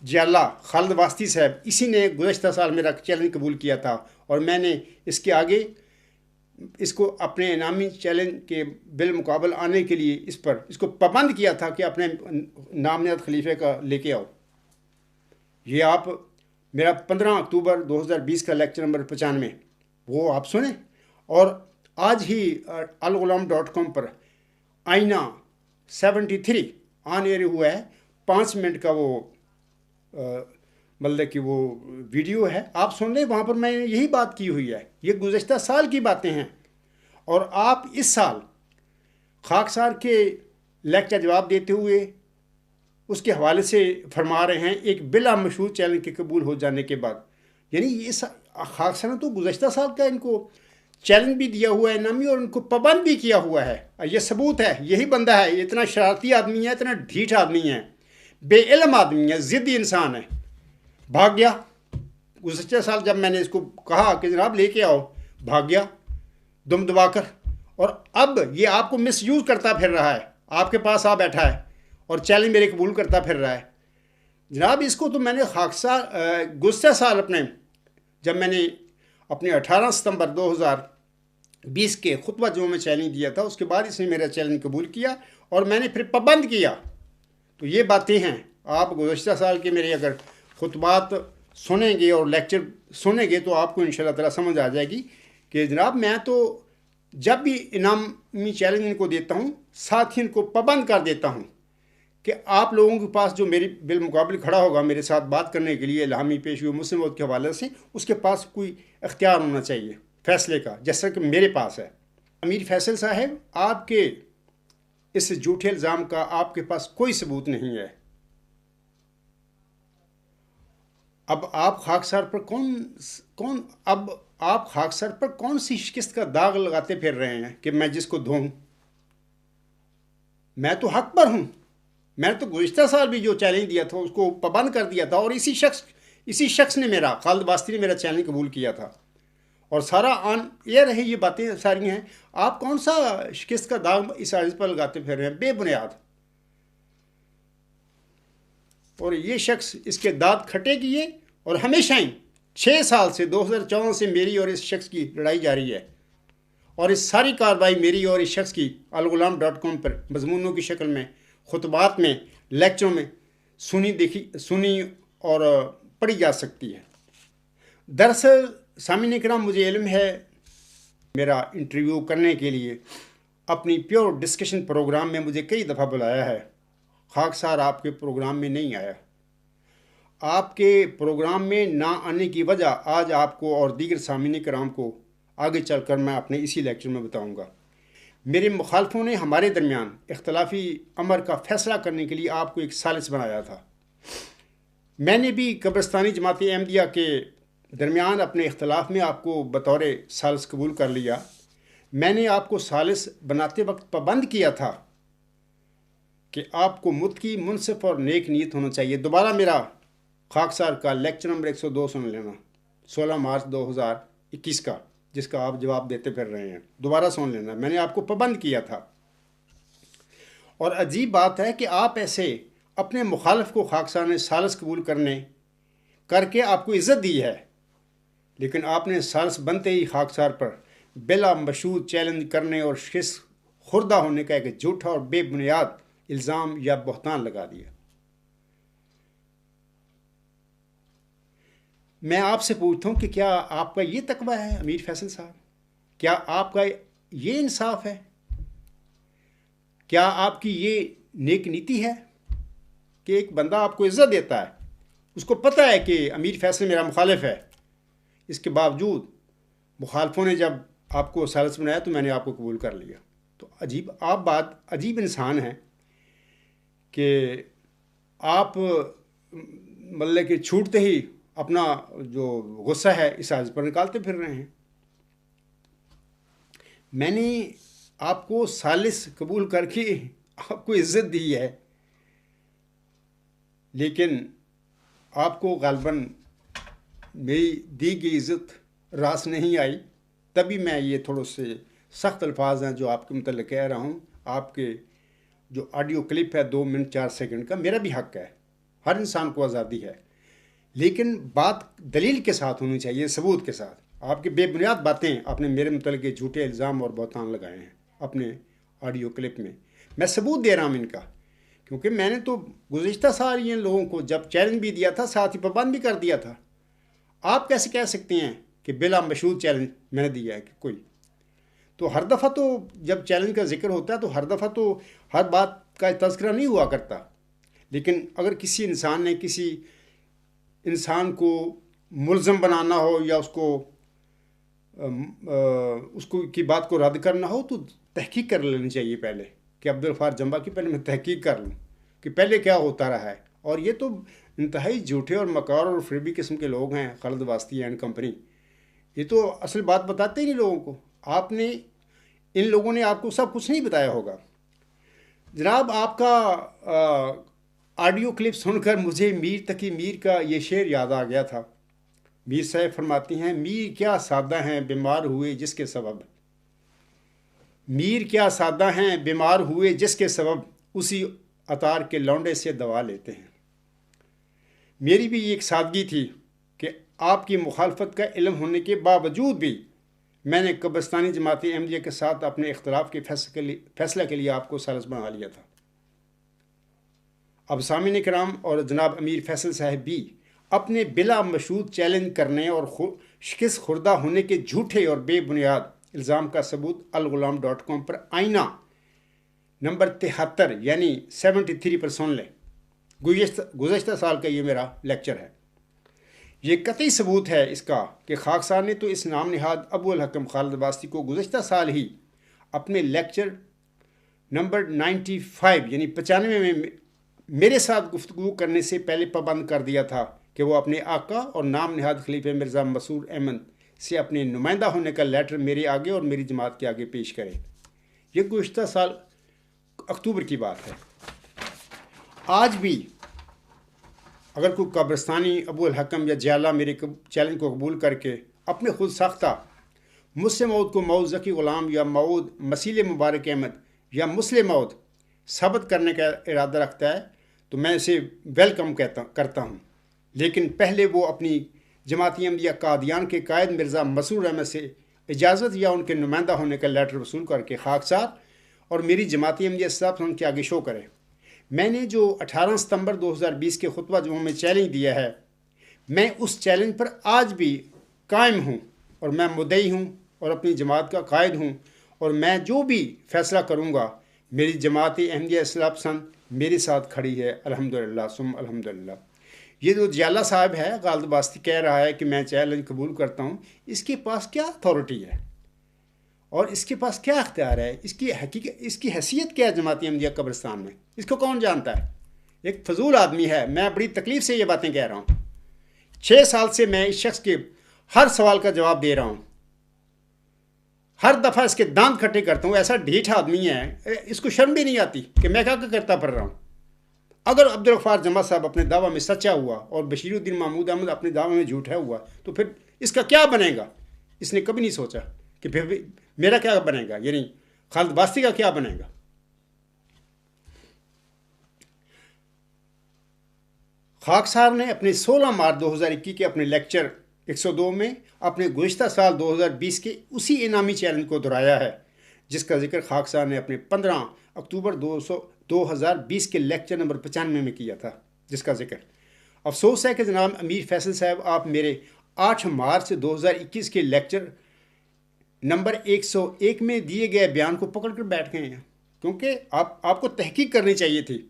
جیالہ خالد واسطی صاحب، اسی نے گزشتہ سال میرا چیلنج قبول کیا تھا، اور میں نے اس کے آگے اس کو اپنے انعامی چیلنج کے بالمقابل آنے کے لیے اس کو پابند کیا تھا کہ اپنے نامزد خلیفے کا لے کے آؤ۔ یہ آپ میرا 15 اکتوبر 2020 کا لیکچر نمبر 95 وہ آپ سنیں، اور آج ہی الغلام.com پر آئینہ 73 آن ایئر ہوا ہے، 5 منٹ کا وہ مطلب کہ وہ ویڈیو ہے، آپ سن لیں، وہاں پر میں نے یہی بات کی ہوئی ہے۔ یہ گزشتہ سال کی باتیں ہیں، اور آپ اس سال خاکسار کے لیکچر جواب دیتے ہوئے اس کے حوالے سے فرما رہے ہیں ایک بلا مشروط چیلنج کے قبول ہو جانے کے بعد، یعنی یہ خاکسار نے تو گزشتہ سال کا ان کو چیلنج بھی دیا ہوا ہے انعامی، اور ان کو پابند بھی کیا ہوا ہے۔ یہ ثبوت ہے، یہی بندہ ہے، اتنا شرارتی آدمی ہے، اتنا ڈھیٹ آدمی ہے، بے علم آدمی ہے، ضدی انسان ہے، بھاگ گیا۔ گزشتہ سال جب میں نے اس کو کہا کہ جناب لے کے آؤ، بھاگ گیا دم دبا کر، اور اب یہ آپ کو مس یوز کرتا پھر رہا ہے۔ آپ کے پاس آ بیٹھا ہے اور چیلنج میرے قبول کرتا پھر رہا ہے. جناب اس کو تو میں نے خاکسار گزشتہ سال جب میں نے اپنے 18 ستمبر 2020 کے خطبہ جمعہ میں چیلنج دیا تھا، اس کے بعد اس نے میرا چیلنج قبول کیا اور میں نے پھر پابند کیا. تو یہ باتیں ہیں. آپ گزشتہ سال کے میرے اگر خطبات سنیں گے اور لیکچر سنیں گے تو آپ کو انشاءاللہ تعالیٰ سمجھ آ جائے گی کہ جناب میں تو جب بھی انعامی چیلنج ان کو دیتا ہوں ساتھ ہی ان کو پابند کر دیتا ہوں کہ آپ لوگوں کے پاس جو میری بالمقابل کھڑا ہوگا میرے ساتھ بات کرنے کے لیے الہامی پیشگی مسلم وقت کے حوالے سے، اس کے پاس کوئی اختیار ہونا چاہیے فیصلے کا، جیسا کہ میرے پاس ہے. امیر فیصل صاحب، آپ کے اس جھوٹے الزام کا آپ کے پاس کوئی ثبوت نہیں ہے. اب آپ خاکسار پر کون سی شکست کا داغ لگاتے پھر رہے ہیں کہ میں جس کو دھوؤں؟ میں تو حق پر ہوں. میں نے تو گزشتہ سال بھی جو چیلنج دیا تھا اس کو پابند کر دیا تھا، اور اسی شخص نے خالد واسطی نے میرا چیلنج قبول کیا تھا. اور سارا یہ باتیں ساری ہیں. آپ کون سا شکست کا داغ اس عرض پر لگاتے پھر رہے ہیں بے بنیاد؟ اور یہ شخص اس کے دانت کھٹے کیے اور ہمیشہ ہی 6 سال سے 2014 سے میری اور اس شخص کی لڑائی جاری ہے. اور اس ساری کارروائی میری اور اس شخص کی الغلام.com پر مضمونوں کی شکل میں، خطبات میں، لیکچروں میں سنی اور پڑھی جا سکتی ہے. دراصل سامعین کرام، مجھے علم ہے میرا انٹرویو کرنے کے لیے اپنی پیور ڈسکشن پروگرام میں مجھے کئی دفعہ بلایا ہے. خاکسار آپ کے پروگرام میں نہیں آیا. آپ کے پروگرام میں نہ آنے کی وجہ آج آپ کو اور دیگر سامعین کرام کو آگے چل کر میں اپنے اسی لیکچر میں بتاؤں گا. میرے مخالفوں نے ہمارے درمیان اختلافی امر کا فیصلہ کرنے کے لیے آپ کو ایک ثالث بنایا تھا. میں نے بھی قبرستانی جماعت احمدیہ کے درمیان اپنے اختلاف میں آپ کو بطور ثالث قبول کر لیا. میں نے آپ کو ثالث بناتے وقت پابند کیا تھا کہ آپ کو متقی، منصف اور نیک نیت ہونا چاہیے. دوبارہ میرا خاکسار کا لیکچر نمبر 102 سن لینا، 16 مارچ 2021 کا، جس کا آپ جواب دیتے پھر رہے ہیں. دوبارہ سن لینا. میں نے آپ کو پابند کیا تھا. اور عجیب بات ہے کہ آپ ایسے اپنے مخالف کو خاکسار نے ثالث قبول کر کے آپ کو عزت دی ہے، لیکن آپ نے ثالث بنتے ہی خاکسار پر بلا مشروط چیلنج کرنے اور شکست خوردہ ہونے کا ایک جھوٹا اور بے بنیاد الزام یا بہتان لگا دیا. میں آپ سے پوچھتا ہوں کہ کیا آپ کا یہ تقویٰ ہے امیر فیصل صاحب؟ کیا آپ کا یہ انصاف ہے؟ کیا آپ کی یہ نیک نیتی ہے کہ ایک بندہ آپ کو عزت دیتا ہے، اس کو پتہ ہے کہ امیر فیصل میرا مخالف ہے، اس کے باوجود مخالفوں نے جب آپ کو ثالث بنایا تو میں نے آپ کو قبول کر لیا. تو عجیب انسان ہیں کہ آپ مطلب کہ چھوٹتے ہی اپنا جو غصہ ہے اس عرض پر نکالتے پھر رہے ہیں. میں نے آپ کو ثالث قبول کر کے آپ کو عزت دی ہے، لیکن آپ کو غالباً میری دی گئی عزت راس نہیں آئی. تبھی میں یہ تھوڑے سے سخت الفاظ ہیں جو آپ کے متعلق کہہ رہا ہوں. آپ کے جو آڈیو کلپ ہے 2 منٹ 4 سیکنڈ کا، میرا بھی حق ہے، ہر انسان کو آزادی ہے، لیکن بات دلیل کے ساتھ ہونی چاہیے، ثبوت کے ساتھ. آپ کی بے بنیاد باتیں آپ نے میرے متعلق جھوٹے الزام اور بہتان لگائے ہیں اپنے آڈیو کلپ میں. میں ثبوت دے رہا ہوں ان کا، کیونکہ میں نے تو گزشتہ سال ان لوگوں کو جب چیلنج بھی دیا تھا ساتھ ہی پابند بھی کر دیا تھا. آپ کیسے کہہ سکتے ہیں کہ بلا مشروط چیلنج میں نے دیا ہے کہ کوئی؟ تو ہر دفعہ تو جب چیلنج کا ذکر ہوتا ہے تو ہر دفعہ تو ہر بات کا تذکرہ نہیں ہوا کرتا. لیکن اگر کسی انسان نے کسی انسان کو ملزم بنانا ہو یا اس کو کی بات کو رد کرنا ہو تو تحقیق کر لینی چاہیے پہلے، کہ عبدالغفار جمبا کی پہلے میں تحقیق کر لوں کہ پہلے کیا ہوتا رہا ہے. اور یہ تو انتہائی جھوٹے اور مکار اور فریبی قسم کے لوگ ہیں خالد واسطی اینڈ کمپنی. یہ تو اصل بات بتاتے ہی نہیں لوگوں کو. ان لوگوں نے آپ کو سب کچھ نہیں بتایا ہوگا. جناب آپ کا آڈیو کلپ سن کر مجھے میر تقی میر کا یہ شعر یاد آ گیا تھا. میر صاحب فرماتی ہیں، میر کیا سادہ ہیں بیمار ہوئے جس کے سبب. میر کیا سادہ ہیں بیمار ہوئے جس کے سبب اسی عطار کے لونڈے سے دوا لیتے ہیں۔ میری بھی ایک سادگی تھی کہ آپ کی مخالفت کا علم ہونے کے باوجود بھی میں نے قبرستانی جماعت احمدیہ کے ساتھ اپنے اختلاف کے فیصلہ کے لیے آپ کو سرس بنا لیا تھا۔ اب سامعین کرام اور جناب امیر فیصل صاحب بھی اپنے بلا مشروط چیلنج کرنے اور شکست خوردہ ہونے کے جھوٹے اور بے بنیاد الزام کا ثبوت الغلام.com پر آئینہ نمبر 73 یعنی 73 پر سن لیں۔ گزشتہ سال کا یہ میرا لیکچر ہے۔ یہ قطعی ثبوت ہے اس کا کہ خاکسار نے تو اس نام نہاد ابو الحکم خالد واسطی کو گزشتہ سال ہی اپنے لیکچر نمبر 95 یعنی 95 میں میرے ساتھ گفتگو کرنے سے پہلے پابند کر دیا تھا کہ وہ اپنے آقا اور نام نہاد خلیفہ مرزا مسرور احمد سے اپنے نمائندہ ہونے کا لیٹر میرے آگے اور میری جماعت کے آگے پیش کرے۔ یہ گزشتہ سال اکتوبر کی بات ہے۔ آج بھی اگر کوئی قبرستانی ابو الحکم یا جیالہ میرے چیلنج کو قبول کر کے اپنے خود ساختہ مسلم موعود کو موعود ذکی غلام یا موعود مسیل مبارک احمد یا مسلم موعود ثابت کرنے کا ارادہ رکھتا ہے تو میں اسے ویلکم کرتا ہوں، لیکن پہلے وہ اپنی جماعت احمدیہ قادیان کے قائد مرزا مسرور احمد سے اجازت یا ان کے نمائندہ ہونے کا لیٹر وصول کر کے خاکسار اور میری جماعت احمدیہ صاحب ان کے آگے شو کرے۔ میں نے جو 18 ستمبر 2020 کے خطبہ جمعہ میں چیلنج دیا ہے، میں اس چیلنج پر آج بھی قائم ہوں اور میں مدعی ہوں اور اپنی جماعت کا قائد ہوں، اور میں جو بھی فیصلہ کروں گا میری جماعت احمدیہ اصلاح پسند میرے ساتھ کھڑی ہے، الحمدللہ ثم الحمدللہ۔ یہ جو جیالہ صاحب ہے غالد واسطی کہہ رہا ہے کہ میں چیلنج قبول کرتا ہوں، اس کے پاس کیا اتھارٹی ہے اور اس کے پاس کیا اختیار ہے؟ اس کی حیثیت کیا ہے جماعت احمدیہ قبرستان میں؟ اس کو کون جانتا ہے؟ ایک فضول آدمی ہے۔ میں بڑی تکلیف سے یہ باتیں کہہ رہا ہوں۔ 6 سال سے میں اس شخص کے ہر سوال کا جواب دے رہا ہوں، ہر دفعہ اس کے دانت کھٹے کرتا ہوں۔ ایسا ڈھیٹ آدمی ہے، اس کو شرم بھی نہیں آتی کہ میں کیا کرتا پڑ رہا ہوں۔ اگر عبدالغفار جمعہ صاحب اپنے دعویٰ میں سچا ہوا اور بشیر الدین محمود احمد اپنے دعوے میں جھوٹا ہوا تو پھر اس کا کیا بنے گا؟ اس نے کبھی نہیں سوچا کہ پھر میرا کیا بنے گا، یعنی خالد واسطی کا کیا بنے گا۔ خاکسار نے اپنے 16 مارچ 2021 کے اپنے لیکچر 102 میں اپنے گزشتہ سال 2020 کے اسی انعامی چیلنج کو دہرایا ہے جس کا ذکر خاکسار نے اپنے 15 اکتوبر 2020 کے لیکچر نمبر 95 میں کیا تھا، جس کا ذکر۔ افسوس ہے کہ جناب امیر فیصل صاحب آپ میرے 8 مارچ 2021 کے لیکچر نمبر 101 میں دیے گئے بیان کو پکڑ کر بیٹھ گئے ہیں، کیونکہ آپ کو تحقیق کرنی چاہیے تھی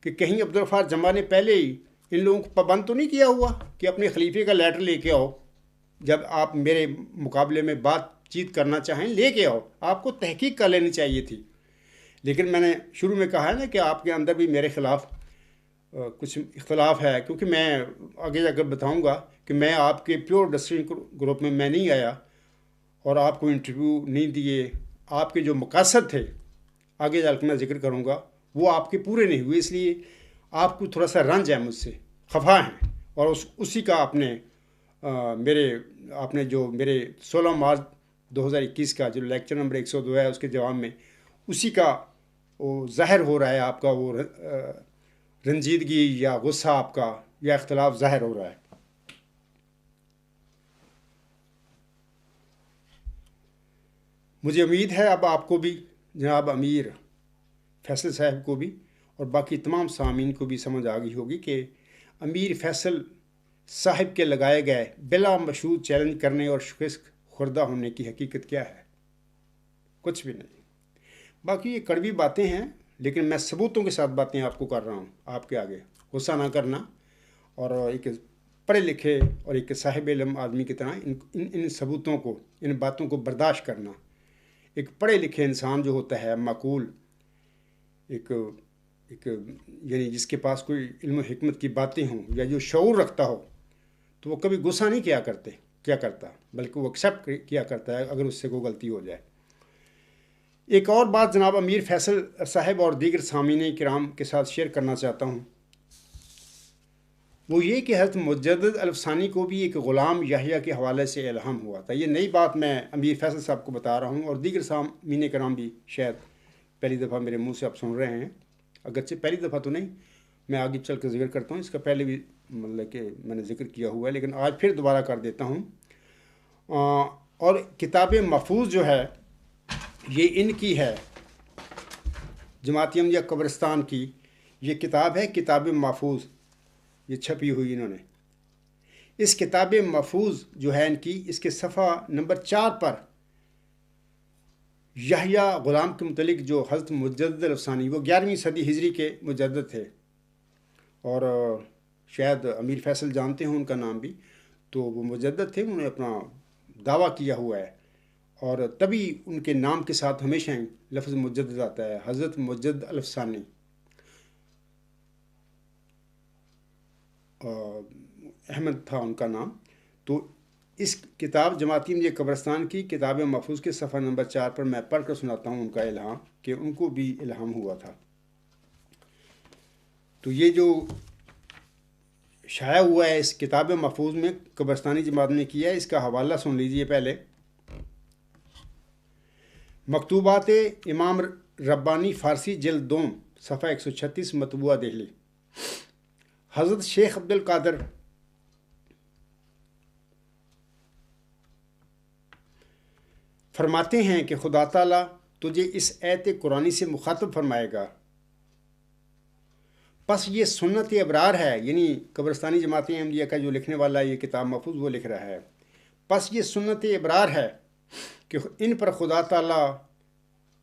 کہ کہیں عبدالغفار جمعہ نے پہلے ہی ان لوگوں کو پابند تو نہیں کیا ہوا کہ اپنے خلیفے کا لیٹر لے کے آؤ، جب آپ میرے مقابلے میں بات چیت کرنا چاہیں لے کے آؤ۔ آپ کو تحقیق کر لینی چاہیے تھی، لیکن میں نے شروع میں کہا ہے نا کہ آپ کے اندر بھی میرے خلاف کچھ اختلاف ہے، کیونکہ میں آگے جا کر بتاؤں گا کہ میں آپ کے پیور ڈسکشن گروپ میں نہیں آیا اور آپ کو انٹرویو نہیں دیے۔ آپ کے جو مقاصد تھے آگے جا کے میں ذکر کروں گا وہ آپ کے پورے نہیں ہوئے، اس لیے آپ کو تھوڑا سا رنج ہے، مجھ سے خفا ہیں، اور اسی کا آپ نے جو میرے 16 مارچ 2021 کا جو لیکچر نمبر 102 ہے اس کے جواب میں اسی کا وہ ظاہر ہو رہا ہے، آپ کا وہ رنجیدگی یا غصہ آپ کا یا اختلاف ظاہر ہو رہا ہے۔ مجھے امید ہے اب آپ کو بھی، جناب امیر فیصل صاحب کو بھی اور باقی تمام سامعین کو بھی سمجھ آ گئی ہوگی کہ امیر فیصل صاحب کے لگائے گئے بلا مشروط چیلنج کرنے اور شکست خوردہ ہونے کی حقیقت کیا ہے۔ کچھ بھی نہیں، باقی یہ کڑوی باتیں ہیں، لیکن میں ثبوتوں کے ساتھ باتیں آپ کو کر رہا ہوں، آپ کے آگے غصہ نہ کرنا، اور ایک پڑھے لکھے اور ایک صاحب علم آدمی کی طرح ان ثبوتوں کو، ان باتوں کو برداشت کرنا۔ ایک پڑھے لکھے انسان جو ہوتا ہے، معقول، ایک یعنی جس کے پاس کوئی علم و حکمت کی باتیں ہوں یا جو شعور رکھتا ہو، تو وہ کبھی غصہ نہیں کیا کرتا، بلکہ وہ ایکسیپٹ کیا کرتا ہے اگر اس سے کوئی غلطی ہو جائے۔ ایک اور بات جناب امیر فیصل صاحب اور دیگر سامعین کرام کے ساتھ شیئر کرنا چاہتا ہوں۔ وہ یہ کہ حضرت مجدد الفسانی کو بھی ایک غلام یحییٰ کے حوالے سے الہام ہوا تھا۔ یہ نئی بات میں امیر فیصل صاحب کو بتا رہا ہوں، اور دیگر سامعین کرام بھی شاید پہلی دفعہ میرے منہ سے آپ سن رہے ہیں، اگرچہ پہلی دفعہ تو نہیں، میں آگے چل کر ذکر کرتا ہوں، اس کا پہلے بھی مطلب کہ میں نے ذکر کیا ہوا ہے، لیکن آج پھر دوبارہ کر دیتا ہوں۔ اور کتاب محفوظ جو ہے یہ ان کی ہے، جماعت احمدیہ قبرستان کی یہ کتاب ہے، کتاب محفوظ، یہ چھپی ہوئی انہوں نے۔ اس کتاب محفوظ جو ہے ان کی، اس کے صفحہ نمبر 4 پر یحییٰ غلام کے متعلق جو حضرت مجدد الفسانی، وہ 11ویں صدی ہجری کے مجدد تھے، اور شاید امیر فیصل جانتے ہوں ان کا نام بھی، تو وہ مجدد تھے، انہوں نے اپنا دعویٰ کیا ہوا ہے، اور تبھی ان کے نام کے ساتھ ہمیشہ لفظ مجدد آتا ہے، حضرت مجدد الفسانی۔ احمد تھا ان کا نام۔ تو اس کتاب جماعتی احمدیہ قبرستان کی کتاب محفوظ کے صفحہ نمبر 4 پر میں پڑھ کر سناتا ہوں ان کا الہام، کہ ان کو بھی الہام ہوا تھا۔ تو یہ جو شائع ہوا ہے اس کتاب محفوظ میں، قبرستانی جماعت نے کیا ہے، اس کا حوالہ سن لیجئے پہلے۔ مکتوبات امام ربانی فارسی جلد 2 صفحہ 136 مطبوعہ دہلی۔ حضرت شیخ عبد القادر فرماتے ہیں کہ خدا تعالیٰ تجھے اس آیت قرآنی سے مخاطب فرمائے گا، پس یہ سنت ابرار ہے، یعنی قبرستانی جماعت احمدیہ کا جو لکھنے والا یہ کتاب محفوظ وہ لکھ رہا ہے، پس یہ سنت ابرار ہے کہ ان پر خدا تعالیٰ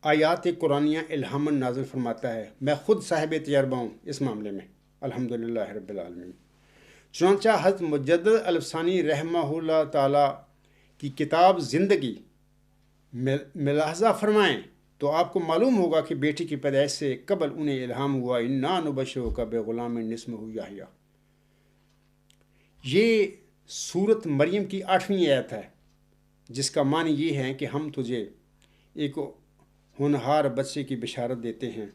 آیات قرآنیہ الہاماً نازل فرماتا ہے۔ میں خود صاحب تجربہ ہوں اس معاملے میں، الحمدللہ رب العالمین۔ چنانچہ حضرت مجدد الفسانی رحمہ اللہ تعالیٰ کی کتاب زندگی ملاحظہ فرمائیں تو آپ کو معلوم ہوگا کہ بیٹی کی پیدائش سے قبل انہیں الہام ہوا، انا نبشرک بغلام اسمہ یحییٰ۔ یہ سورت مریم کی 8ویں آیت ہے، جس کا معنی یہ ہے کہ ہم تجھے ایک ہونہار بچے کی بشارت دیتے ہیں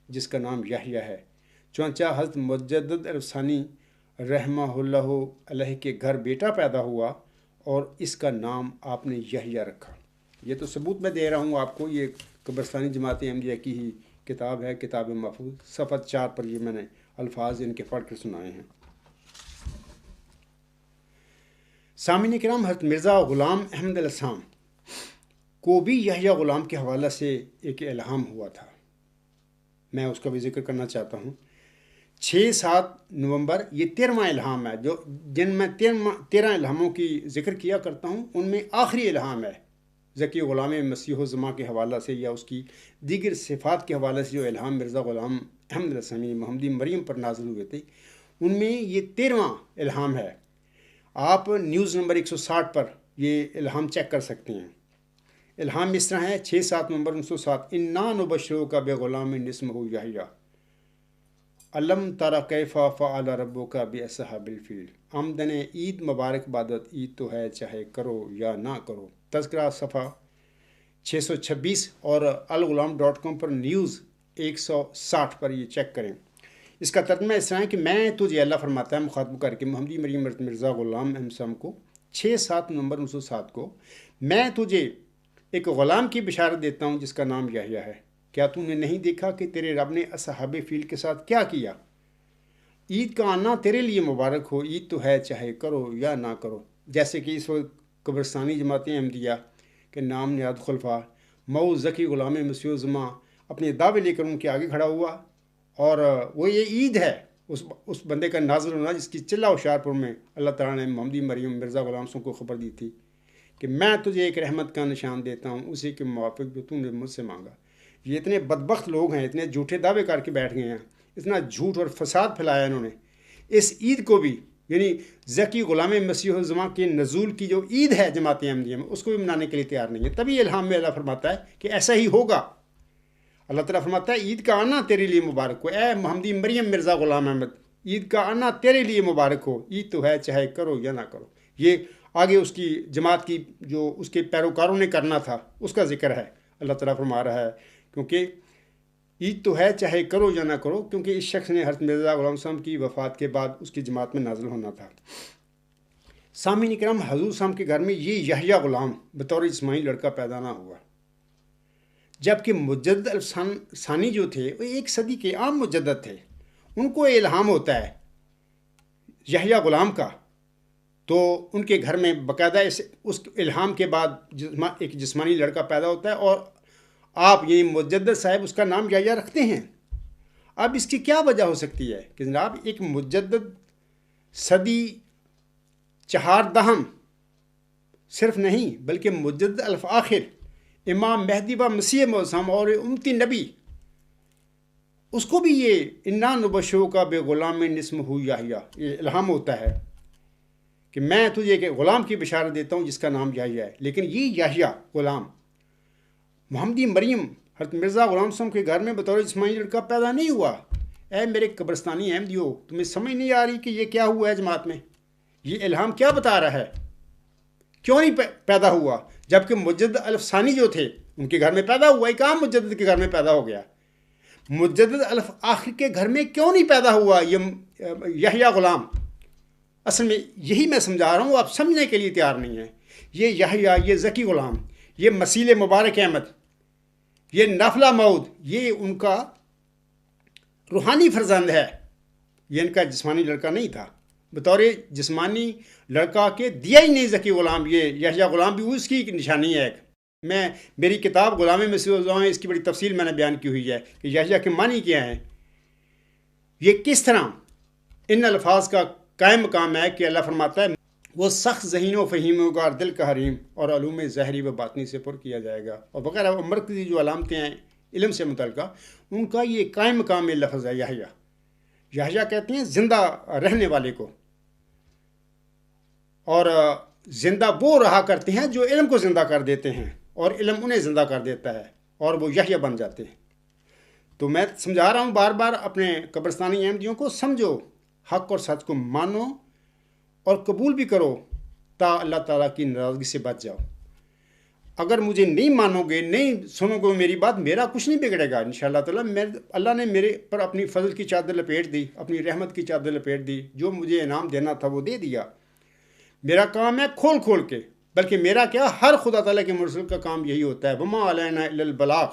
جس کا نام یحییٰ ہے۔ چنانچہ حضرت مجدد الفسانی رحمہ اللہ علیہ کے گھر بیٹا پیدا ہوا اور اس کا نام آپ نے یحییٰ رکھا۔ یہ تو ثبوت میں دے رہا ہوں آپ کو، یہ قبرستانی جماعت احمدیہ کی ہی کتاب ہے، کتاب محفوظ، صفحہ 4 پر یہ میں نے الفاظ ان کے پڑھ کر سنائے ہیں۔ سامعین کرام، حضرت مرزا غلام احمد الاسام کو بھی یحییٰ غلام کے حوالے سے ایک الہام ہوا تھا، میں اس کا بھی ذکر کرنا چاہتا ہوں۔ 6-7 نومبر یہ 13واں الہام ہے، جن میں 13 الہاموں کی ذکر کیا کرتا ہوں، ان میں آخری الہام ہے ذکی غلام مسیح الزماں کے حوالہ سے، یا اس کی دیگر صفات کے حوالے سے جو الہام مرزا غلام احمد الاسامی محمدی مریم پر نازل ہوئے تھے، ان میں یہ 13واں الہام ہے۔ آپ نیوز نمبر 160 پر یہ الہام چیک کر سکتے ہیں۔ الہام اس طرح ہے، 6-7 نومبر 1907، انا نبشرک بغلام اسمہ یحییٰ علم تری کیف فعل ربک باصحاب الفیل۔ آمدن عید مبارک بادت، عید تو ہے چاہے کرو یا نہ کرو۔ تذکرہ صفحہ 626 اور الغلام.com پر نیوز 160 پر یہ چیک کریں۔ اس کا ترجمہ اس طرح ہے کہ میں تجھے، اللہ فرماتا ہے مخاطب کر کے محمدی مریم مرزا غلام احمد کو، 6-7 نومبر 1907 کو، میں تجھے ایک غلام کی بشارت دیتا ہوں جس کا نام یحییٰ ہے۔ کیا تو نے نہیں دیکھا کہ تیرے رب نے اصحاب فیل کے ساتھ کیا کیا؟ عید کا آنا تیرے لیے مبارک ہو، عید تو ہے چاہے کرو یا نہ کرو۔ جیسے کہ اس وقت قبرستانی جماعت احمدیہ کے نام نہاد خلفاء مئو ذکی غلام مسیح الزماں اپنے دعوے لے کر ان کے آگے کھڑا ہوا، اور وہ یہ عید ہے اس بندے کا نازل ہونا جس کی چلہ ہوشیارپور میں اللہ تعالیٰ نے محمدی مریم مرزا غلام کو خبر دی تھی کہ میں تجھے ایک رحمت کا نشان دیتا ہوں، اسی کے موافق جو تم نے مجھ سے مانگا۔ یہ اتنے بدبخت لوگ ہیں، اتنے جھوٹے دعوے کر کے بیٹھ گئے ہیں، اتنا جھوٹ اور فساد پھیلایا انہوں نے۔ اس عید کو بھی، یعنی ذکی غلام مسیح الزماں کے نزول کی جو عید ہے جماعت احمدیہ میں، اس کو بھی منانے کے لیے تیار نہیں ہے۔ تبھی الہام میں اللہ فرماتا ہے کہ ایسا ہی ہوگا۔ اللہ تعالیٰ فرماتا ہے عید کا آنا تیرے لیے مبارک ہو، اے محمدی مریم مرزا غلام احمد، عید کا آنا تیرے لیے مبارک ہو، عید تو ہے چاہے کرو یا نہ کرو۔ یہ آگے اس کی جماعت کی جو اس کے پیروکاروں نے کرنا تھا اس کا ذکر ہے۔ اللہ تعالیٰ فرما رہا ہے کیونکہ عید تو ہے چاہے کرو یا نہ کرو، کیونکہ اس شخص نے حضرت مرزا غلام صاحب کی وفات کے بعد اس کی جماعت میں نازل ہونا تھا۔ سامعین کرام، حضور صاحب کے گھر میں یہ یحییٰ غلام بطور اسماعیل لڑکا پیدا نہ ہوا، جبکہ مجدد ثانی جو تھے وہ 1 صدی کے عام مجدد تھے، ان کو الہام ہوتا ہے یحییٰ غلام کا، تو ان کے گھر میں باقاعدہ اس الہام کے بعد ایک جسمانی لڑکا پیدا ہوتا ہے، اور آپ یہ مجدد صاحب اس کا نام یحییٰ رکھتے ہیں۔ اب اس کی کیا وجہ ہو سکتی ہے کہ جناب ایک مجدد صدی 14 صرف نہیں بلکہ مجدد الفآخر امام مہدی و مسیح موسم اور امتی نبی، اس کو بھی یہ انا نبشرک بغلام اسمہ یحییٰ یہ الہام ہوتا ہے کہ میں تجھے ایک غلام کی بشارت دیتا ہوں جس کا نام یحییٰ ہے۔ لیکن یہ یحییٰ غلام محمدی مریم حضرت مرزا غلام صاحب کے گھر میں بطور اسماعیل لڑکا پیدا نہیں ہوا۔ اے میرے قبرستانی احمدیو، تمہیں سمجھ نہیں آ رہی کہ یہ کیا ہوا ہے جماعت میں؟ یہ الہام کیا بتا رہا ہے؟ کیوں نہیں پیدا ہوا؟ جبکہ مجدد الف ثانی جو تھے ان کے گھر میں پیدا ہوا، ایک عام مجدد کے گھر میں پیدا ہو گیا۔ مجدد الف آخر کے گھر میں کیوں نہیں پیدا ہوا یہ یحییٰ غلام؟ اصل میں یہی میں سمجھا رہا ہوں، آپ سمجھنے کے لیے تیار نہیں ہیں۔ یہ یحییٰ، یہ ذکی غلام، یہ مسیل مبارک احمد، یہ نافلہ مود، یہ ان کا روحانی فرزند ہے، یہ ان کا جسمانی لڑکا نہیں تھا۔ بطور جسمانی لڑکا کے دیا ہی نہیں ذکی غلام، یہ یحییٰ غلام بھی اس کی نشانی ہے۔ میری کتاب غلام مسیح الزام اس کی بڑی تفصیل میں نے بیان کی ہوئی ہے کہ یحییٰ کے معنی کیا ہیں، یہ کس طرح ان الفاظ کا قائم مقام ہے کہ اللہ فرماتا ہے وہ سخت ذہین و فہیم ہوگا اور دل کا حریم اور علوم ظاہری و باطنی سے پر کیا جائے گا، اور وغیرہ مرکزی جو علامتیں ہیں علم سے متعلقہ، ان کا یہ قائم مقام میں لفظ ہے یحییٰ۔ یحییٰ کہتے ہیں زندہ رہنے والے کو، اور زندہ وہ رہا کرتے ہیں جو علم کو زندہ کر دیتے ہیں، اور علم انہیں زندہ کر دیتا ہے اور وہ یحییٰ بن جاتے ہیں۔ تو میں سمجھا رہا ہوں بار بار اپنے قبرستانی احمدیوں کو، سمجھو، حق اور سچ کو مانو اور قبول بھی کرو تا اللہ تعالیٰ کی ناراضگی سے بچ جاؤ۔ اگر مجھے نہیں مانو گے، نہیں سنو گے میری بات، میرا کچھ نہیں بگڑے گا انشاءاللہ تعالیٰ۔ اللہ نے میرے پر اپنی فضل کی چادر لپیٹ دی، اپنی رحمت کی چادر لپیٹ دی، جو مجھے انعام دینا تھا وہ دے دیا۔ میرا کام ہے کھول کھول کے، بلکہ میرا کیا ہر خدا تعالیٰ کے مرسل کا کام یہی ہوتا ہے، وما علینا الا البلاغ،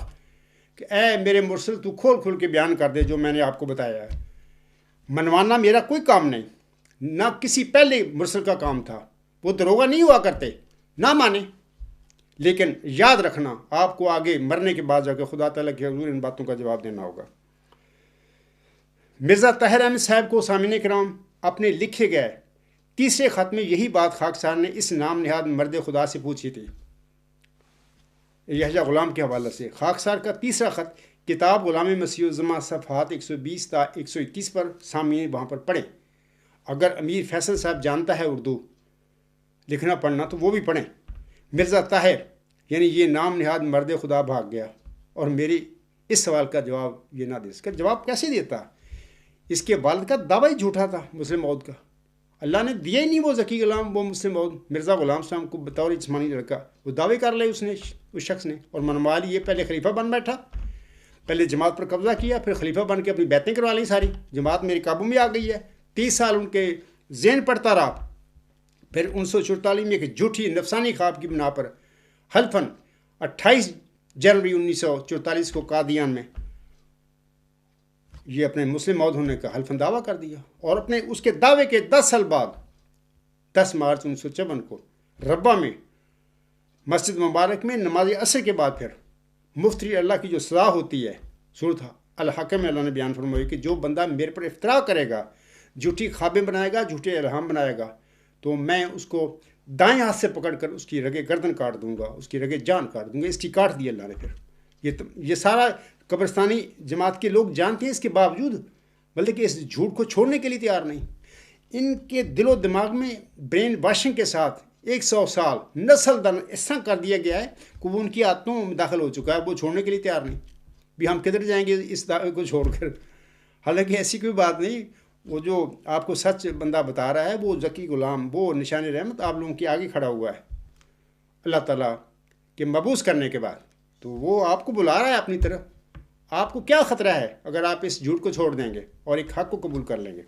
کہ اے میرے مرسل تو کھول کھول کے بیان کر دے جو میں نے آپ کو بتایا ہے۔ منوانا میرا کوئی کام نہیں، نہ کسی پہلے مرسل کا کام تھا، وہ دروغہ نہیں ہوا کرتے، نہ مانے۔ لیکن یاد رکھنا آپ کو آگے مرنے کے بعد جا کے خدا تعالیٰ کے حضور ان باتوں کا جواب دینا ہوگا۔ مرزا طاہر احمد صاحب کو سامعین کرام اپنے لکھے گئے 3 خط میں یہی بات خاکسار نے اس نام نہاد مرد خدا سے پوچھی تھی، یحییٰ غلام کے حوالے سے۔ خاکسار کا 3 خط کتاب غلام مسیح الزماں صفحات 120 تا 121 پر سامعین وہاں پر پڑھیں۔ اگر امیر فیصل صاحب جانتا ہے اردو لکھنا پڑھنا تو وہ بھی پڑھیں۔ مرزا طاہر یعنی یہ نام نہاد مرد خدا بھاگ گیا اور میری اس سوال کا جواب یہ نہ دے سکا۔ جواب کیسے دیتا؟ اس کے والد کا دعویٰ ہی جھوٹا تھا مسلم موعود کا، اللہ نے دیا ہی نہیں وہ ذکی غلام، وہ مسلم موعود مرزا غلام صاحب کو بطور جسمانی لڑکا، وہ دعوے کر لے اس شخص نے اور منوا لیے۔ پہلے خلیفہ بن بیٹھا، پہلے جماعت پر قبضہ کیا، پھر خلیفہ بن کے اپنی بیعتیں کروا لیں ساری، جماعت میرے قابو میں آ گئی ہے۔ 30 سال ان کے ذہن پڑتا رہا۔ پھر 1944 میں ایک جھوٹی نفسانی خواب کی بنا پر حلفاً 28 جنوری 1944 کو قادیان میں یہ اپنے مسلم موعود ہونے کا حلفاً دعویٰ کر دیا، اور اپنے اس کے دعوے کے 10 سال بعد 10 مارچ 1954 کو ربہ میں مسجد مبارک میں نماز عصر کے بعد پھر مفتی اللہ کی جو سزا ہوتی ہے، سورۃ الحق میں اللہ نے بیان فرمائی کہ جو بندہ میرے پر افتراء کرے گا، جھوٹی خوابیں بنائے گا، جھوٹے الہام بنائے گا، تو میں اس کو دائیں ہاتھ سے پکڑ کر اس کی رگے گردن کاٹ دوں گا، اس کی رگے جان کاٹ دوں گا۔ اس کی کاٹ دی اللہ نے۔ پھر یہ سارا قبرستانی جماعت کے لوگ جانتے ہیں، اس کے باوجود بلکہ اس جھوٹ کو چھوڑنے کے لیے تیار نہیں۔ ان کے دل و دماغ میں برین واشنگ کے ساتھ 100 سال نسل در اس طرح کر دیا گیا ہے کہ وہ ان کی عادتوں میں داخل ہو چکا ہے، وہ چھوڑنے کے لیے تیار نہیں۔ بھی ہم کدھر جائیں گے اس دعوے کو چھوڑ کر؟ حالانکہ ایسی کوئی بات نہیں، وہ جو آپ کو سچ بندہ بتا رہا ہے وہ ذکی غلام، وہ نشان رحمت آپ لوگوں کے آگے کھڑا ہوا ہے اللہ تعالیٰ کے مبعوث کرنے کے بعد، تو وہ آپ کو بلا رہا ہے اپنی طرف۔ آپ کو کیا خطرہ ہے اگر آپ اس جھوٹ کو چھوڑ دیں گے اور ایک حق کو قبول کر لیں گے؟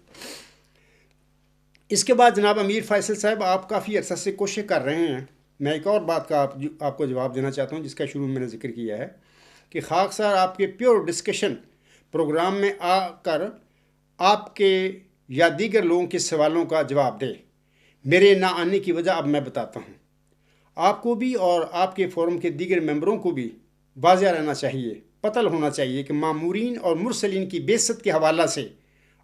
اس کے بعد جناب امیر فیصل صاحب، آپ کافی عرصہ سے کوشش کر رہے ہیں. میں ایک اور بات کا آپ کو جواب دینا چاہتا ہوں، جس کا شروع میں نے ذکر کیا ہے کہ خاکسار آپ کے پیور ڈسکشن پروگرام میں آ کر آپ کے یا دیگر لوگوں کے سوالوں کا جواب دے. میرے نہ آنے کی وجہ اب میں بتاتا ہوں. آپ کو بھی اور آپ کے فورم کے دیگر ممبروں کو بھی واضح رہنا چاہیے، پتہ ہونا چاہیے کہ مامورین اور مرسلین کی بعثت کے حوالہ سے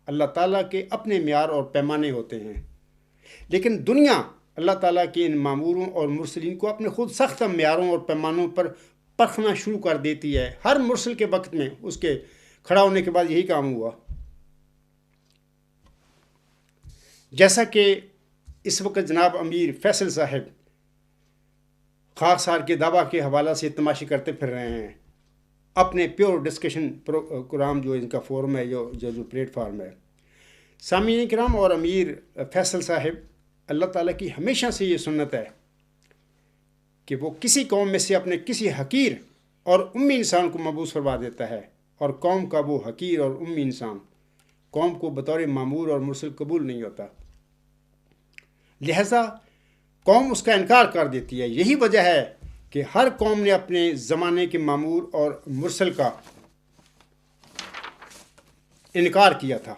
اللہ تعالیٰ کے اپنے معیار اور پیمانے ہوتے ہیں، لیکن دنیا اللہ تعالیٰ کے ان ماموروں اور مرسلین کو اپنے خود سخت معیاروں اور پیمانوں پر پرکھنا شروع کر دیتی ہے. ہر مرسل کے وقت میں اس کے کھڑا ہونے کے بعد یہی کام ہوا. جیسا کہ اس وقت جناب امیر فیصل صاحب خاکسار کے دعویٰ کے حوالہ سے تماشی کرتے پھر رہے ہیں اپنے پیور ڈسکشن پروگرام، جو ان کا فورم ہے، جو پلیٹ فارم ہے. سامعین کرام اور امیر فیصل صاحب، اللہ تعالیٰ کی ہمیشہ سے یہ سنت ہے کہ وہ کسی قوم میں سے اپنے کسی حقیر اور امی انسان کو مبعوث فرما دیتا ہے، اور قوم کا وہ حقیر اور امی انسان قوم کو بطور مامور اور مرسل قبول نہیں ہوتا، لہذا قوم اس کا انکار کر دیتی ہے. یہی وجہ ہے کہ ہر قوم نے اپنے زمانے کے مامور اور مرسل کا انکار کیا تھا.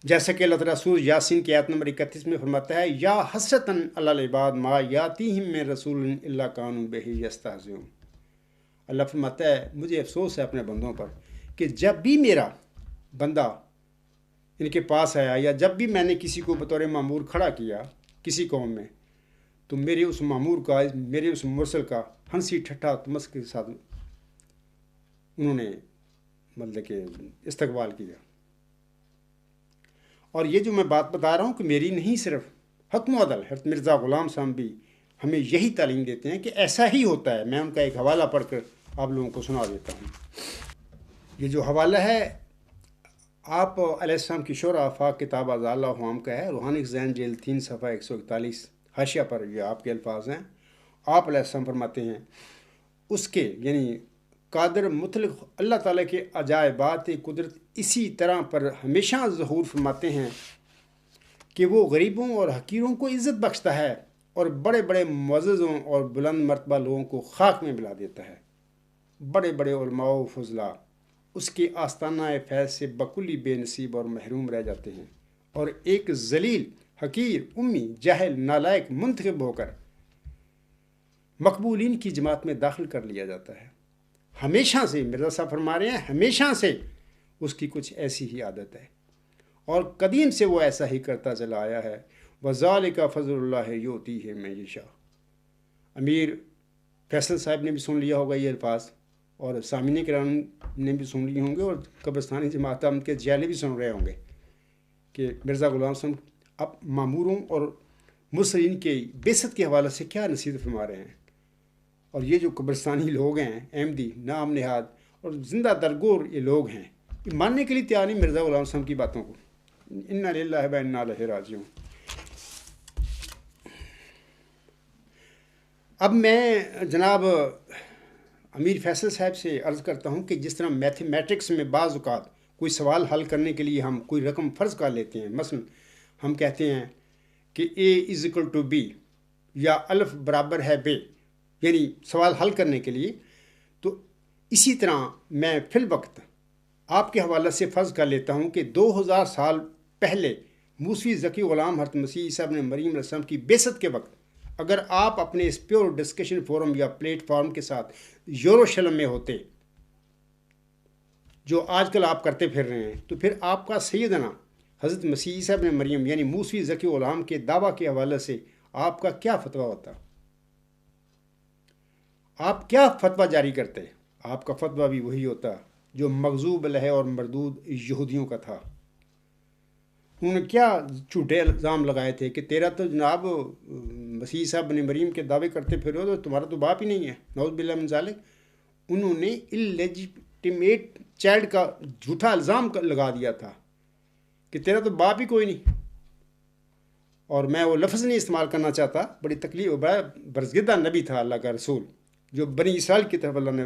جیسا کہ اللہ تعالیٰ سورہ یاسین کی آیت نمبر 31 میں فرماتا ہے، یا حسرتاً علی العباد ما یاتیہم من رسول الا کانوا بہ یستہزئون. اللہ فرماتا ہے مجھے افسوس ہے اپنے بندوں پر کہ جب بھی میرا بندہ ان کے پاس آیا، یا جب بھی میں نے کسی کو بطور مامور کھڑا کیا کسی قوم میں، تو میرے اس مامور کا، میرے اس مرسل کا ہنسی ٹھٹھا تمسک کے ساتھ انہوں نے مطلب کہ استقبال کیا. اور یہ جو میں بات بتا رہا ہوں کہ میری نہیں، صرف حکم و عدل حضرت مرزا غلام صاحب بھی ہمیں یہی تعلیم دیتے ہیں کہ ایسا ہی ہوتا ہے. میں ان کا ایک حوالہ پڑھ کر آپ لوگوں کو سنا دیتا ہوں. یہ جو حوالہ ہے آپ علیہ السلام کی شرح آفاق کتاب اعضاء اللہ عام کا ہے، روحانی ذہن جلد 3 صفحہ 141 حاشیہ پر یہ آپ کے الفاظ ہیں. آپ علیہ السلام فرماتے ہیں اس کے یعنی قادر مطلق اللہ تعالیٰ کے عجائبات قدرت اسی طرح پر ہمیشہ ظہور فرماتے ہیں کہ وہ غریبوں اور حقیروں کو عزت بخشتا ہے اور بڑے بڑے معززوں اور بلند مرتبہ لوگوں کو خاک میں ملا دیتا ہے. بڑے بڑے علماء و فضلاء اس کے آستانہ فیض سے بکلی بے نصیب اور محروم رہ جاتے ہیں، اور ایک ذلیل حقیر امی جاہل نالائق منتخب ہو کر مقبولین کی جماعت میں داخل کر لیا جاتا ہے. ہمیشہ سے مرزا صاحب فرما رہے ہیں، ہمیشہ سے اس کی کچھ ایسی ہی عادت ہے، اور قدیم سے وہ ایسا ہی کرتا چلا آیا ہے. وَذَلِكَ فَضْلُ اللَّهِ يُؤْتِيهِ مَن يَشَاءُ. امیر فیصل صاحب نے بھی سن لیا ہوگا یہ الفاظ، اور سامعین کرام نے بھی سن لیے ہوں گے، اور قبرستانی جماعت احمد کے جیلے بھی سن رہے ہوں گے کہ مرزا غلام صاحب اب ماموروں اور مرسلین کے بعثت کے حوالے سے کیا نصیحت فرما رہے ہیں. اور یہ جو قبرستانی لوگ ہیں، احمدی نام نہاد اور زندہ درگور یہ لوگ ہیں، یہ ماننے کے لیے تیار نہیں مرزا غلام صاحب کی باتوں کو. انا للہ و انا الیہ راجعون. اب میں جناب امیر فیصل صاحب سے عرض کرتا ہوں کہ جس طرح میتھمیٹکس میں بعض اوقات کوئی سوال حل کرنے کے لیے ہم کوئی رقم فرض کر لیتے ہیں، مثلا ہم کہتے ہیں کہ A=B یا الف برابر ہے ب، یعنی سوال حل کرنے کے لیے، تو اسی طرح میں فی الوقت آپ کے حوالے سے فرض کر لیتا ہوں کہ 2000 سال پہلے موسوی ذکی غلام حضرت مسیح عیسیٰ ابن مریم علیہ السلام کی بعثت کے وقت اگر آپ اپنے اس پیور ڈسکشن فورم یا پلیٹ فارم کے ساتھ یروشلم میں ہوتے، جو آج کل آپ کرتے پھر رہے ہیں، تو پھر آپ کا سیدنا حضرت مسیح عیسیٰ ابن مریم یعنی موسوی ذکی غلام کے دعویٰ کے حوالے سے آپ کا کیا فتویٰ ہوتا؟ آپ کیا فتویٰ جاری کرتے؟ آپ کا فتویٰ بھی وہی ہوتا جو مغضوب علیہ اور مردود یہودیوں کا تھا. انہوں نے کیا جھوٹے الزام لگائے تھے کہ تیرا تو جناب مسیح صاحب بن مریم کے دعوے کرتے پھر ہو تو تمہارا تو باپ ہی نہیں ہے، نعوذ باللہ من ذالک. انہوں نے اللیجیٹمیٹ چائلڈ کا جھوٹا الزام لگا دیا تھا کہ تیرا تو باپ ہی کوئی نہیں. اور میں وہ لفظ نہیں استعمال کرنا چاہتا، بڑی تکلیف، بڑا برزگدہ نبی تھا اللہ کا رسول، جو بنی اسرائیل کی طرف اللہ نے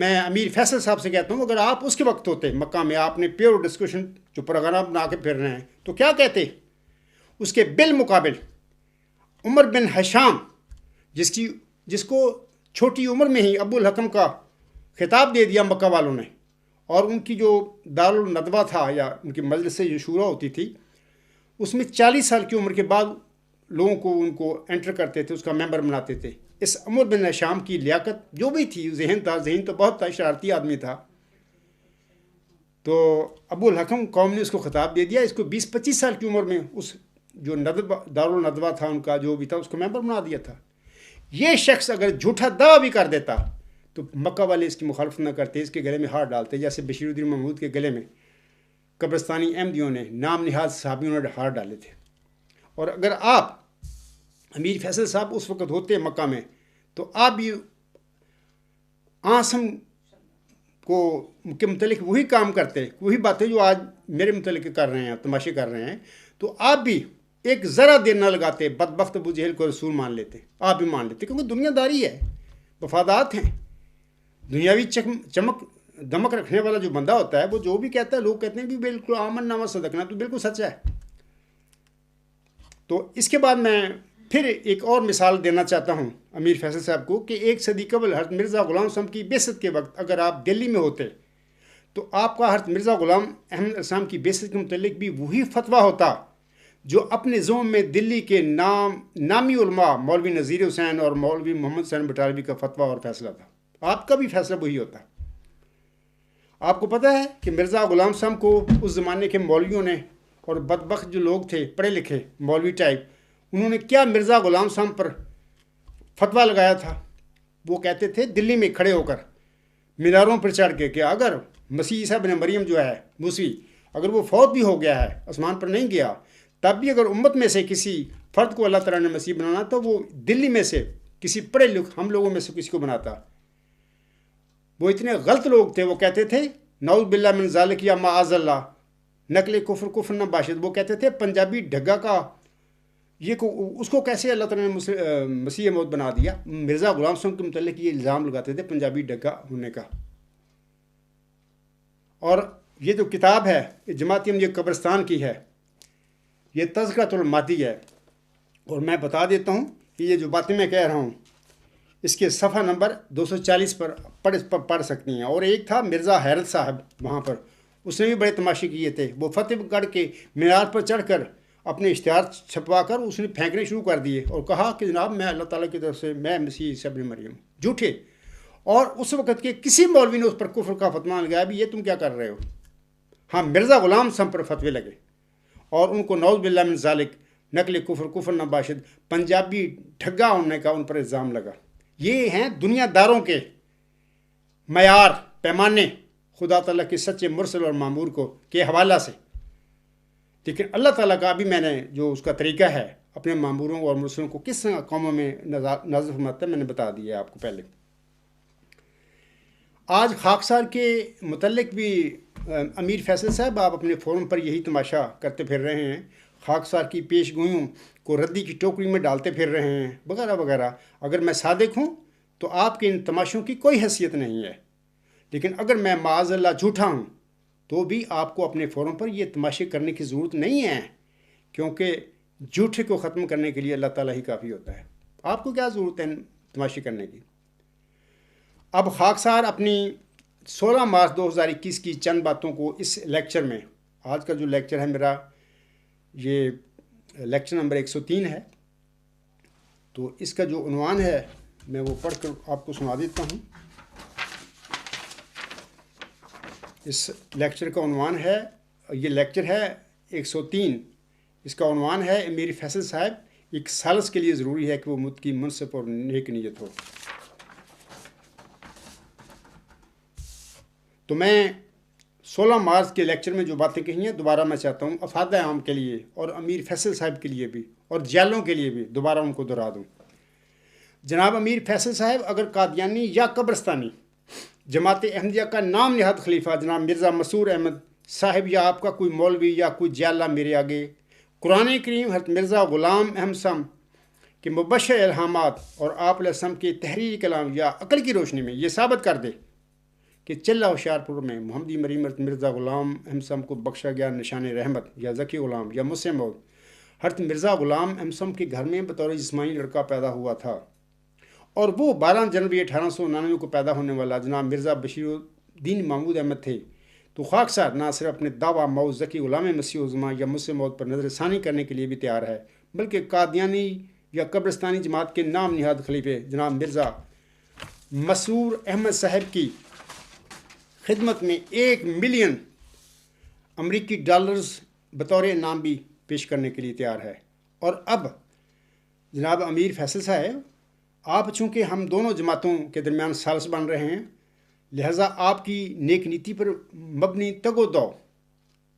میں امیر فیصل صاحب سے کہتا ہوں اگر آپ اس کے وقت ہوتے مکہ میں، آپ نے پیور ڈسکشن جو پروگرام بنا کے پھر رہے ہیں، تو کیا کہتے؟ اس کے بالمقابل عمر بن ہشام، جس کو چھوٹی عمر میں ہی ابو الحکم کا خطاب دے دیا مکہ والوں نے، اور ان کی جو دارالندوہ تھا یا ان کی مجلس جو شورا ہوتی تھی، اس میں 40 سال کی عمر کے بعد لوگوں کو ان کو انٹر کرتے تھے، اس کا ممبر بناتے تھے۔ اس عمر بن ہشام کی لیاقت جو بھی تھی، ذہن تو بہت تھا، شرارتی آدمی تھا، تو ابو الحکم قوم نے اس کو خطاب دے دیا، اس کو 20-25 سال کی عمر میں اس جو دارالندوہ تھا ان کا جو بھی تھا اس کو ممبر بنا دیا تھا۔ یہ شخص اگر جھوٹا دعویٰ بھی کر دیتا تو مکہ والے اس کی مخالفت نہ کرتے، اس کے گلے میں ہار ڈالتے، جیسے بشیر الدین محمود کے گلے میں قبرستانی احمدیوں نے، نام نہاد صحابیوں نے ہار ڈالے تھے۔ اور اگر آپ امیر فیصل صاحب اس وقت ہوتے مکہ میں تو آپ بھی آسم کے متعلق وہی کام کرتے، وہی باتیں جو آج میرے متعلق کر رہے ہیں، تماشے کر رہے ہیں، تو آپ بھی ایک ذرا دیر نہ لگاتے، بدبخت ابو جہل کو رسول مان لیتے، آپ بھی مان لیتے، کیونکہ دنیا داری ہے، مفادات ہیں، دنیاوی چمک دمک رکھنے والا جو بندہ ہوتا ہے وہ جو بھی کہتا ہے لوگ کہتے ہیں بھی بالکل آمن نامہ صدقنا، تو بالکل سچ ہے۔ تو اس کے بعد میں پھر ایک اور مثال دینا چاہتا ہوں امیر فیصل صاحب کو کہ 1 صدی قبل حضرت مرزا غلام صاحب کی بعثت کے وقت اگر آپ دلی میں ہوتے تو آپ کا حضرت مرزا غلام احمد اسلام کی بعثت کے متعلق بھی وہی فتویٰ ہوتا جو اپنے زوم میں دلی کے نامی علماء مولوی نذیر حسین اور مولوی محمد حسین بٹالوی کا فتویٰ اور فیصلہ تھا۔ آپ کا بھی فیصلہ وہی ہوتا۔ آپ کو پتہ ہے کہ مرزا غلام صاحب کو اس زمانے کے مولویوں نے اور بدبخت جو لوگ تھے پڑھے لکھے مولوی ٹائپ، انہوں نے کیا مرزا غلام صاحب پر فتویٰ لگایا تھا؟ وہ کہتے تھے دلی میں کھڑے ہو کر میناروں پر چڑھ کے کہ اگر مسیح عیسیٰ بن مریم جو ہے موسوی، اگر وہ فوت بھی ہو گیا ہے، آسمان پر نہیں گیا، تب بھی اگر امت میں سے کسی فرد کو اللہ تعالیٰ نے مسیح بنانا تو وہ دلی میں سے کسی پڑھے لکھے ہم لوگوں میں سے کسی کو بناتا۔ وہ اتنے غلط لوگ تھے، وہ کہتے تھے نعوذ باللہ من ذالک یا معاذ اللہ، نقل کفر نہ باشد۔ وہ کہتے تھے پنجابی ڈھگا کا اس کو کیسے اللہ تعالیٰ نے مسیح موت بنا دیا۔ مرزا غلام صاحب کے متعلق یہ الزام لگاتے تھے پنجابی ڈھگا ہونے کا۔ اور یہ جو کتاب ہے جماعت احمدیہ قبرستان کی ہے، یہ تذکرۃ المادی ہے، اور میں بتا دیتا ہوں کہ یہ جو باتیں میں کہہ رہا ہوں اس کے صفحہ نمبر 240 پر پڑھ سکتی ہیں۔ اور ایک تھا مرزا حیرت صاحب، وہاں پر اس نے بھی بڑے تماشے کیے تھے۔ وہ فتح گڑھ کے مینار پر چڑھ کر اپنے اشتہار چھپوا کر اس نے پھینکنے شروع کر دیے اور کہا کہ جناب میں اللہ تعالیٰ کی طرف سے میں مسیح عیسیٰ ابن مریم، جھوٹے۔ اور اس وقت کے کسی مولوی نے اس پر کفر کا فتویٰ لگایا بھی یہ تم کیا کر رہے ہو؟ ہاں، مرزا غلام صاحب پر فتوے لگے اور ان کو نعوذ باللہ من ذالک، نقل کفر نہ باشد، پنجابی ڈھگا ہونے کا ان پر الزام لگا۔ یہ ہیں دنیا داروں کے معیار، پیمانے خدا تعالیٰ کے سچے مرسل اور معمور کو کے حوالہ سے۔ لیکن اللہ تعالیٰ کا بھی میں نے جو اس کا طریقہ ہے اپنے معموروں اور مرسلوں کو کس طرح قوموں میں نازل فرماتا ہے میں نے بتا دیا ہے آپ کو پہلے۔ آج خاکسار کے متعلق بھی امیر فیصل صاحب آپ اپنے فورم پر یہی تماشا کرتے پھر رہے ہیں، خاکسار کی پیش گوئیوں کو ردی کی ٹوکری میں ڈالتے پھر رہے ہیں وغیرہ وغیرہ۔ اگر میں صادق ہوں تو آپ کے ان تماشوں کی کوئی حیثیت نہیں ہے، لیکن اگر میں معاذ اللہ جھوٹا ہوں تو بھی آپ کو اپنے فورم پر یہ تماشے کرنے کی ضرورت نہیں ہے، کیونکہ جھوٹے کو ختم کرنے کے لیے اللہ تعالیٰ ہی کافی ہوتا ہے۔ آپ کو کیا ضرورت ہے تماشے کرنے کی؟ اب خاکسار اپنی 16 مارچ 2021 کی چند باتوں کو اس لیکچر میں، آج کا جو لیکچر ہے میرا یہ لیکچر نمبر 103 ہے، تو اس کا جو عنوان ہے میں وہ پڑھ کر آپ کو سنا دیتا ہوں۔ اس لیکچر کا عنوان ہے، یہ لیکچر ہے 103، اس کا عنوان ہے امیر فیصل صاحب ایک سالس کے لیے ضروری ہے کہ وہ متقی، منصف اور نیک نیت ہو۔ تو میں 16 مارچ کے لیکچر میں جو باتیں کہی ہیں دوبارہ میں چاہتا ہوں افادہ عام کے لیے اور امیر فیصل صاحب کے لیے بھی اور جیلوں کے لیے بھی دوبارہ ان کو دہرا دوں۔ جناب امیر فیصل صاحب اگر قادیانی یا قبرستانی جماعت احمدیہ کا نام نہاد خلیفہ جناب مرزا مسرور احمد صاحب یا آپ کا کوئی مولوی یا کوئی جیلہ میرے آگے قرآن کریم حضرت مرزا غلام احمد صاحب کے مبشر الہامات اور آپ علیہ السلام کے تحریری کلام یا عقل کی روشنی میں یہ ثابت کر دے کہ چلہ ہوشیارپور میں محمدی مریم مرزا غلام احمد کو بخشا گیا نشان رحمت یا ذکی غلام یا مسلم موت حضرت مرزا غلام احمد کے گھر میں بطور جسمانی لڑکا پیدا ہوا تھا، اور وہ 12 جنوری 1899 کو پیدا ہونے والا جناب مرزا بشیر الدین محمود احمد تھے، تو خاکسار نہ صرف اپنے دعویٰ موت ذکی غلام مسیح الزماں یا مسلم موت پر نظر ثانی کرنے کے لیے بھی تیار ہے، بلکہ قادیانی یا قبرستانی جماعت کے نام نہاد خلیفے جناب مرزا مسرور احمد صاحب کی خدمت میں 1 ملین امریکی ڈالرز بطور انعام بھی پیش کرنے کے لیے تیار ہے۔ اور اب جناب امیر فیصل صاحب، آپ چونکہ ہم دونوں جماعتوں کے درمیان ثالث بن رہے ہیں، لہٰذا آپ کی نیک نیتی پر مبنی تگ و دو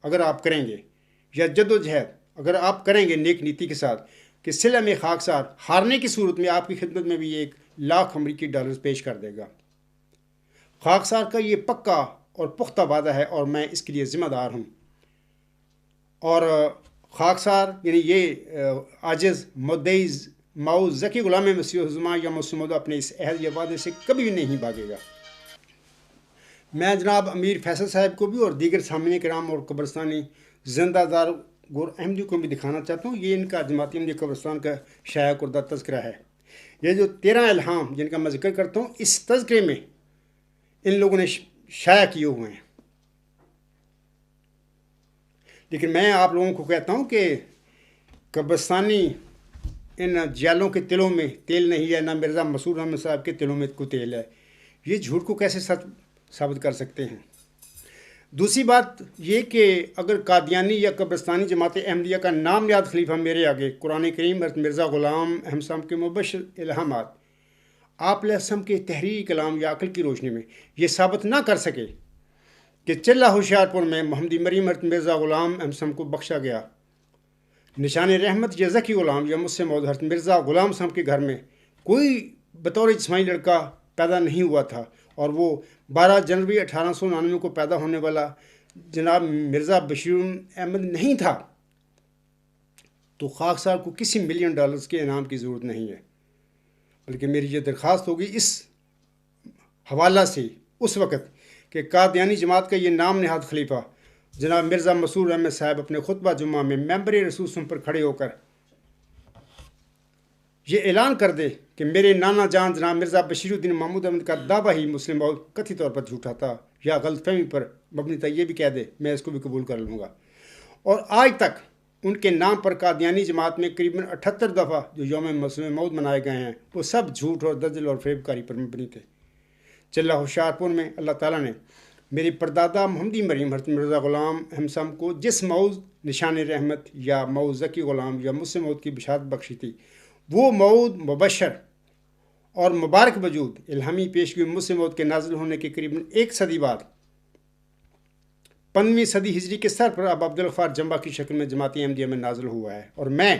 اگر آپ کریں گے یا جد و جہد اگر آپ کریں گے نیک نیتی کے ساتھ کہ صلہ میں خاکسار ہارنے کی صورت میں آپ کی خدمت میں بھی 1 لاکھ امریکی ڈالرز پیش کر دے گا۔ خاکسار کا یہ پکا اور پختہ وعدہ ہے اور میں اس کے لیے ذمہ دار ہوں، اور خاکسار یعنی یہ عاجز مدعی ماؤ ذکی غلام مسیح الزماں یا مسلم اپنے اس عہد یا وعدے سے کبھی بھی نہیں بھاگے گا۔ میں جناب امیر فیصل صاحب کو بھی اور دیگر سامعین کرام اور قبرستانی زندہ دار گور احمدی کو بھی دکھانا چاہتا ہوں، یہ ان کا جماعتی احمدی قبرستان کا شائع کردہ تذکرہ ہے۔ یہ جو 13 الہام جن کا میں ذکر کرتا ہوں، اس تذکرے میں ان لوگوں نے شائع کیے ہوئے ہیں، لیکن میں آپ لوگوں کو کہتا ہوں کہ قبرستانی ان جیلوں کے تلوں میں تیل نہیں ہے، نہ مرزا مسرور احمد صاحب کے تلوں میں کوئی تیل ہے۔ یہ جھوٹ کو کیسے سچ ثابت کر سکتے ہیں؟ دوسری بات یہ کہ اگر قادیانی یا قبرستانی جماعت احمدیہ کا نام نہاد خلیفہ میرے آگے قرآن کریم حضرت مرزا غلام احمد صاحب کے مبشر الہامات آپ علیہ السلام کے تحریری کلام یا عقل کی روشنی میں یہ ثابت نہ کر سکے کہ چلہ ہوشیارپور میں محمدی مریم حضرت مرزا غلام احمد صاحب کو بخشا گیا نشان رحمت یا ذکی غلام یا مسلم موعود حضرت مرزا غلام صاحب کے گھر میں کوئی بطور جسمانی لڑکا پیدا نہیں ہوا تھا، اور وہ 12 جنوری 1899 کو پیدا ہونے والا جناب مرزا بشیر احمد نہیں تھا، تو خاکسار کو کسی $1 ملین کے انعام کی ضرورت نہیں ہے، بلکہ میری یہ درخواست ہوگی اس حوالہ سے اس وقت کہ قادیانی جماعت کا یہ نام نہاد خلیفہ جناب مرزا مسرور احمد صاحب اپنے خطبہ جمعہ میں ممبر رسول اللہ پر کھڑے ہو کر یہ اعلان کر دے کہ میرے نانا جان جناب مرزا بشیر الدین محمود احمد کا دعویٰ ہی مسلم موعود کتھی طور پر جھوٹا تھا یا غلط فہمی پر مبنی تھا، یہ بھی کہہ دے، میں اس کو بھی قبول کر لوں گا۔ اور آج تک ان کے نام پر قادیانی جماعت میں قریباً 78 دفعہ جو یوم مسلم موعود منائے گئے ہیں، وہ سب جھوٹ اور دجل اور فریب کاری پر مبنی تھے۔ چلہ ہوشیارپور میں اللہ تعالیٰ نے میری پردادا محمدی مریم حضرت مرزا غلام احمد صاحب کو جس موعود نشان رحمت یا موعود ذکی غلام یا مسلم موعود کی بشارت بخشی تھی، وہ موعود مبشر اور مبارک وجود الہامی پیشگی مسلم موعود کے نازل ہونے کے قریباً 1 صدی بعد 15ویں صدی ہجری کے سر پر اب عبدالغفار جمبا کی شکل میں جماعتی احمدیہ میں نازل ہوا ہے، اور میں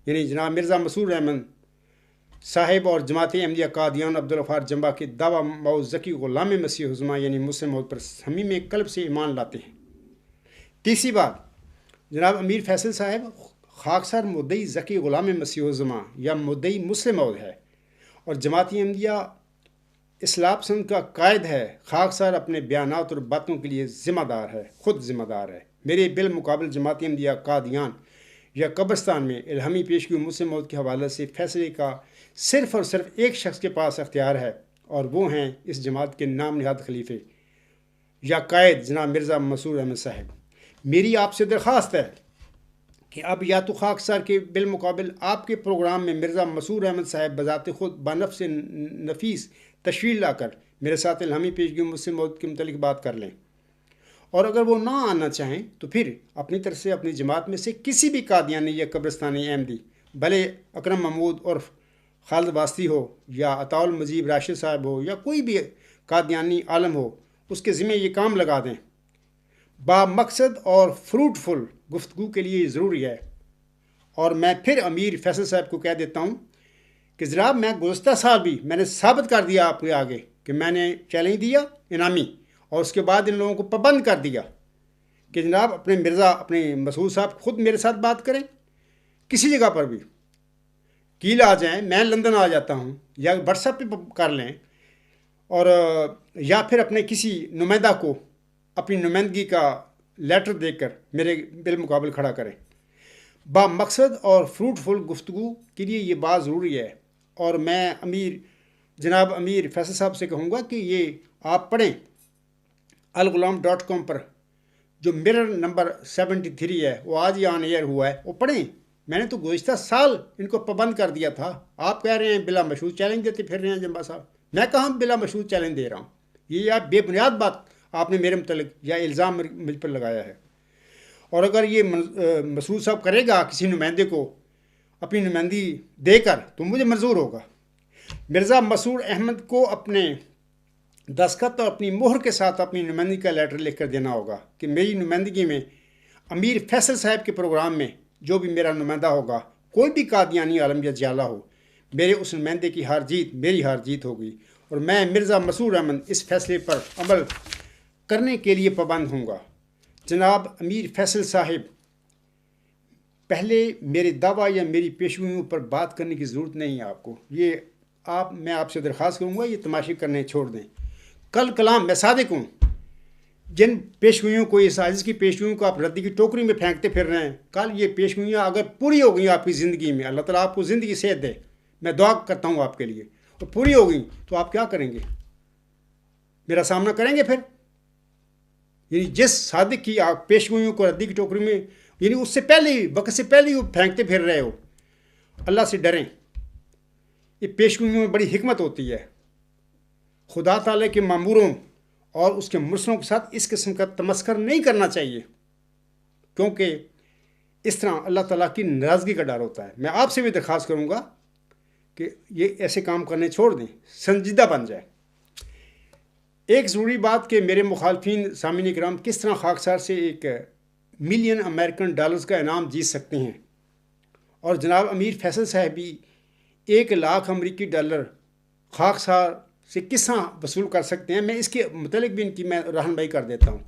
یعنی جناب مرزا مسرور احمد صاحب اور جماعتی احمدیہ قادیان عبدالغفار جمبا کے دعویٰ موعود ذکی غلام مسیح الزماں یعنی مسلم موعود پر صمیم قلب سے ایمان لاتے ہیں۔ تیسری بات، جناب امیر فیصل صاحب خاکسار مدعی ذکی غلام مسیح الزماں یا مدعی مسلم موعود ہے اور جماعتی احمدیہ اصلاح پسند کا قائد ہے۔ خاکسار اپنے بیانات اور باتوں کے لیے ذمہ دار ہے، خود ذمہ دار ہے۔ میرے بالمقابل جماعتی احمدیہ قادیان یا قبرستان میں الہامی پیشگی مسلم موعود کے حوالے سے فیصلے کا صرف اور صرف ایک شخص کے پاس اختیار ہے، اور وہ ہیں اس جماعت کے نام نہاد خلیفے یا قائد جناب مرزا مسرور احمد صاحب۔ میری آپ سے درخواست ہے کہ اب یا تو خاکسار کے بالمقابل آپ کے پروگرام میں مرزا مسرور احمد صاحب بذات خود بنفس نفیس تشریف لا کر میرے ساتھ الہامی پیشگی مسلم موعود کے متعلق بات کر لیں، اور اگر وہ نہ آنا چاہیں تو پھر اپنی طرف سے اپنی جماعت میں سے کسی بھی قادیانی یا قبرستانی احمدی، بھلے اکرم محمود اور خالد واسطی ہو یا عطاء المجیب راشد صاحب ہو یا کوئی بھی قادیانی عالم ہو، اس کے ذمہ یہ کام لگا دیں۔ با مقصد اور فروٹفل گفتگو کے لیے یہ ضروری ہے۔ اور میں پھر امیر فیصل صاحب کو کہہ دیتا ہوں کہ جناب میں گزشتہ سال بھی میں نے ثابت کر دیا آپ کے آگے کہ میں نے چیلنج دیا انعامی، اور اس کے بعد ان لوگوں کو پابند کر دیا کہ جناب اپنے مرزا اپنے مسعود صاحب خود میرے ساتھ بات کریں، کسی جگہ پر بھی کیل آ جائیں، میں لندن آ جاتا ہوں، یا واٹس ایپ پہ کر لیں، اور یا پھر اپنے کسی نمائندہ کو اپنی نمائندگی کا لیٹر دے کر میرے بالمقابل کھڑا کریں۔ با مقصد اور فروٹفل گفتگو کے لیے یہ بات ضروری ہے، اور میں جناب امیر فیصل صاحب سے کہوں گا کہ یہ آپ پڑھیں الغلام.com پر جو مرر نمبر 73 ہے، وہ آج ہی آن ایئر ہوا ہے، وہ پڑھیں۔ میں نے تو گزشتہ سال ان کو پابند کر دیا تھا۔ آپ کہہ رہے ہیں بلا مشروط چیلنج دیتے پھر رہے ہیں جمبا صاحب، میں کہاں بلا مشروط چیلنج دے رہا ہوں؟ یہ آپ بے بنیاد بات آپ نے میرے متعلق یا الزام مجھ پر لگایا ہے، اور اگر یہ مسعود صاحب کرے گا کسی نمائندے کو اپنی نمائندگی دے کر تو مجھے منظور ہوگا۔ مرزا مسرور احمد کو اپنے دستخط اور اپنی مہر کے ساتھ اپنی نمائندگی کا لیٹر لکھ کر دینا ہوگا کہ میری نمائندگی میں امیر فیصل صاحب کے پروگرام میں جو بھی میرا نمائندہ ہوگا، کوئی بھی قادیانی عالم یا جیالہ ہو، میرے اس نمائندے کی ہار جیت میری ہار جیت ہوگی، اور میں مرزا مسرور احمد اس فیصلے پر عمل کرنے کے لیے پابند ہوں گا۔ جناب امیر فیصل صاحب، پہلے میرے دعویٰ یا میری پیشگوئیوں پر بات کرنے کی ضرورت نہیں ہے آپ کو۔ میں آپ سے درخواست کروں گا یہ تماشے کرنے چھوڑ دیں۔ کل کلام میں صادق ہوں، جن پیشگوئیوں کو، اس عاجز کی پیشگوئیوں کو آپ ردی کی ٹوکری میں پھینکتے پھر رہے ہیں، کل یہ پیشگوئیاں اگر پوری ہو گئیں آپ کی زندگی میں، اللہ تعالیٰ آپ کو زندگی صحت دے، میں دعا کرتا ہوں آپ کے لیے، اور پوری ہو گئیں تو آپ کیا کریں گے؟ میرا سامنا کریں گے پھر؟ یعنی جس صادق کی آپ پیشگوئیوں کو ردی کی ٹوکری میں، یعنی اس سے پہلے ہی، وقت سے پہلے ہی وہ پھینکتے پھر رہے ہو، اللہ سے ڈریں۔ یہ پیشگوئیوں میں بڑی حکمت ہوتی ہے۔ خدا تعالیٰ کے ماموروں اور اس کے مرسلوں کے ساتھ اس قسم کا تمسخر نہیں کرنا چاہیے، کیونکہ اس طرح اللہ تعالیٰ کی ناراضگی کا ڈر ہوتا ہے۔ میں آپ سے بھی درخواست کروں گا کہ یہ ایسے کام کرنے چھوڑ دیں، سنجیدہ بن جائے۔ ایک ضروری بات کہ میرے مخالفین سامعین کرام کس طرح خاکسار سے $1 ملین امریکن کا انعام جیت سکتے ہیں، اور جناب امیر فیصل صاحب بھی $1 امریکی خاکسار سے کس طرح وصول کر سکتے ہیں، میں اس کے متعلق بھی ان کی میں رہنمائی کر دیتا ہوں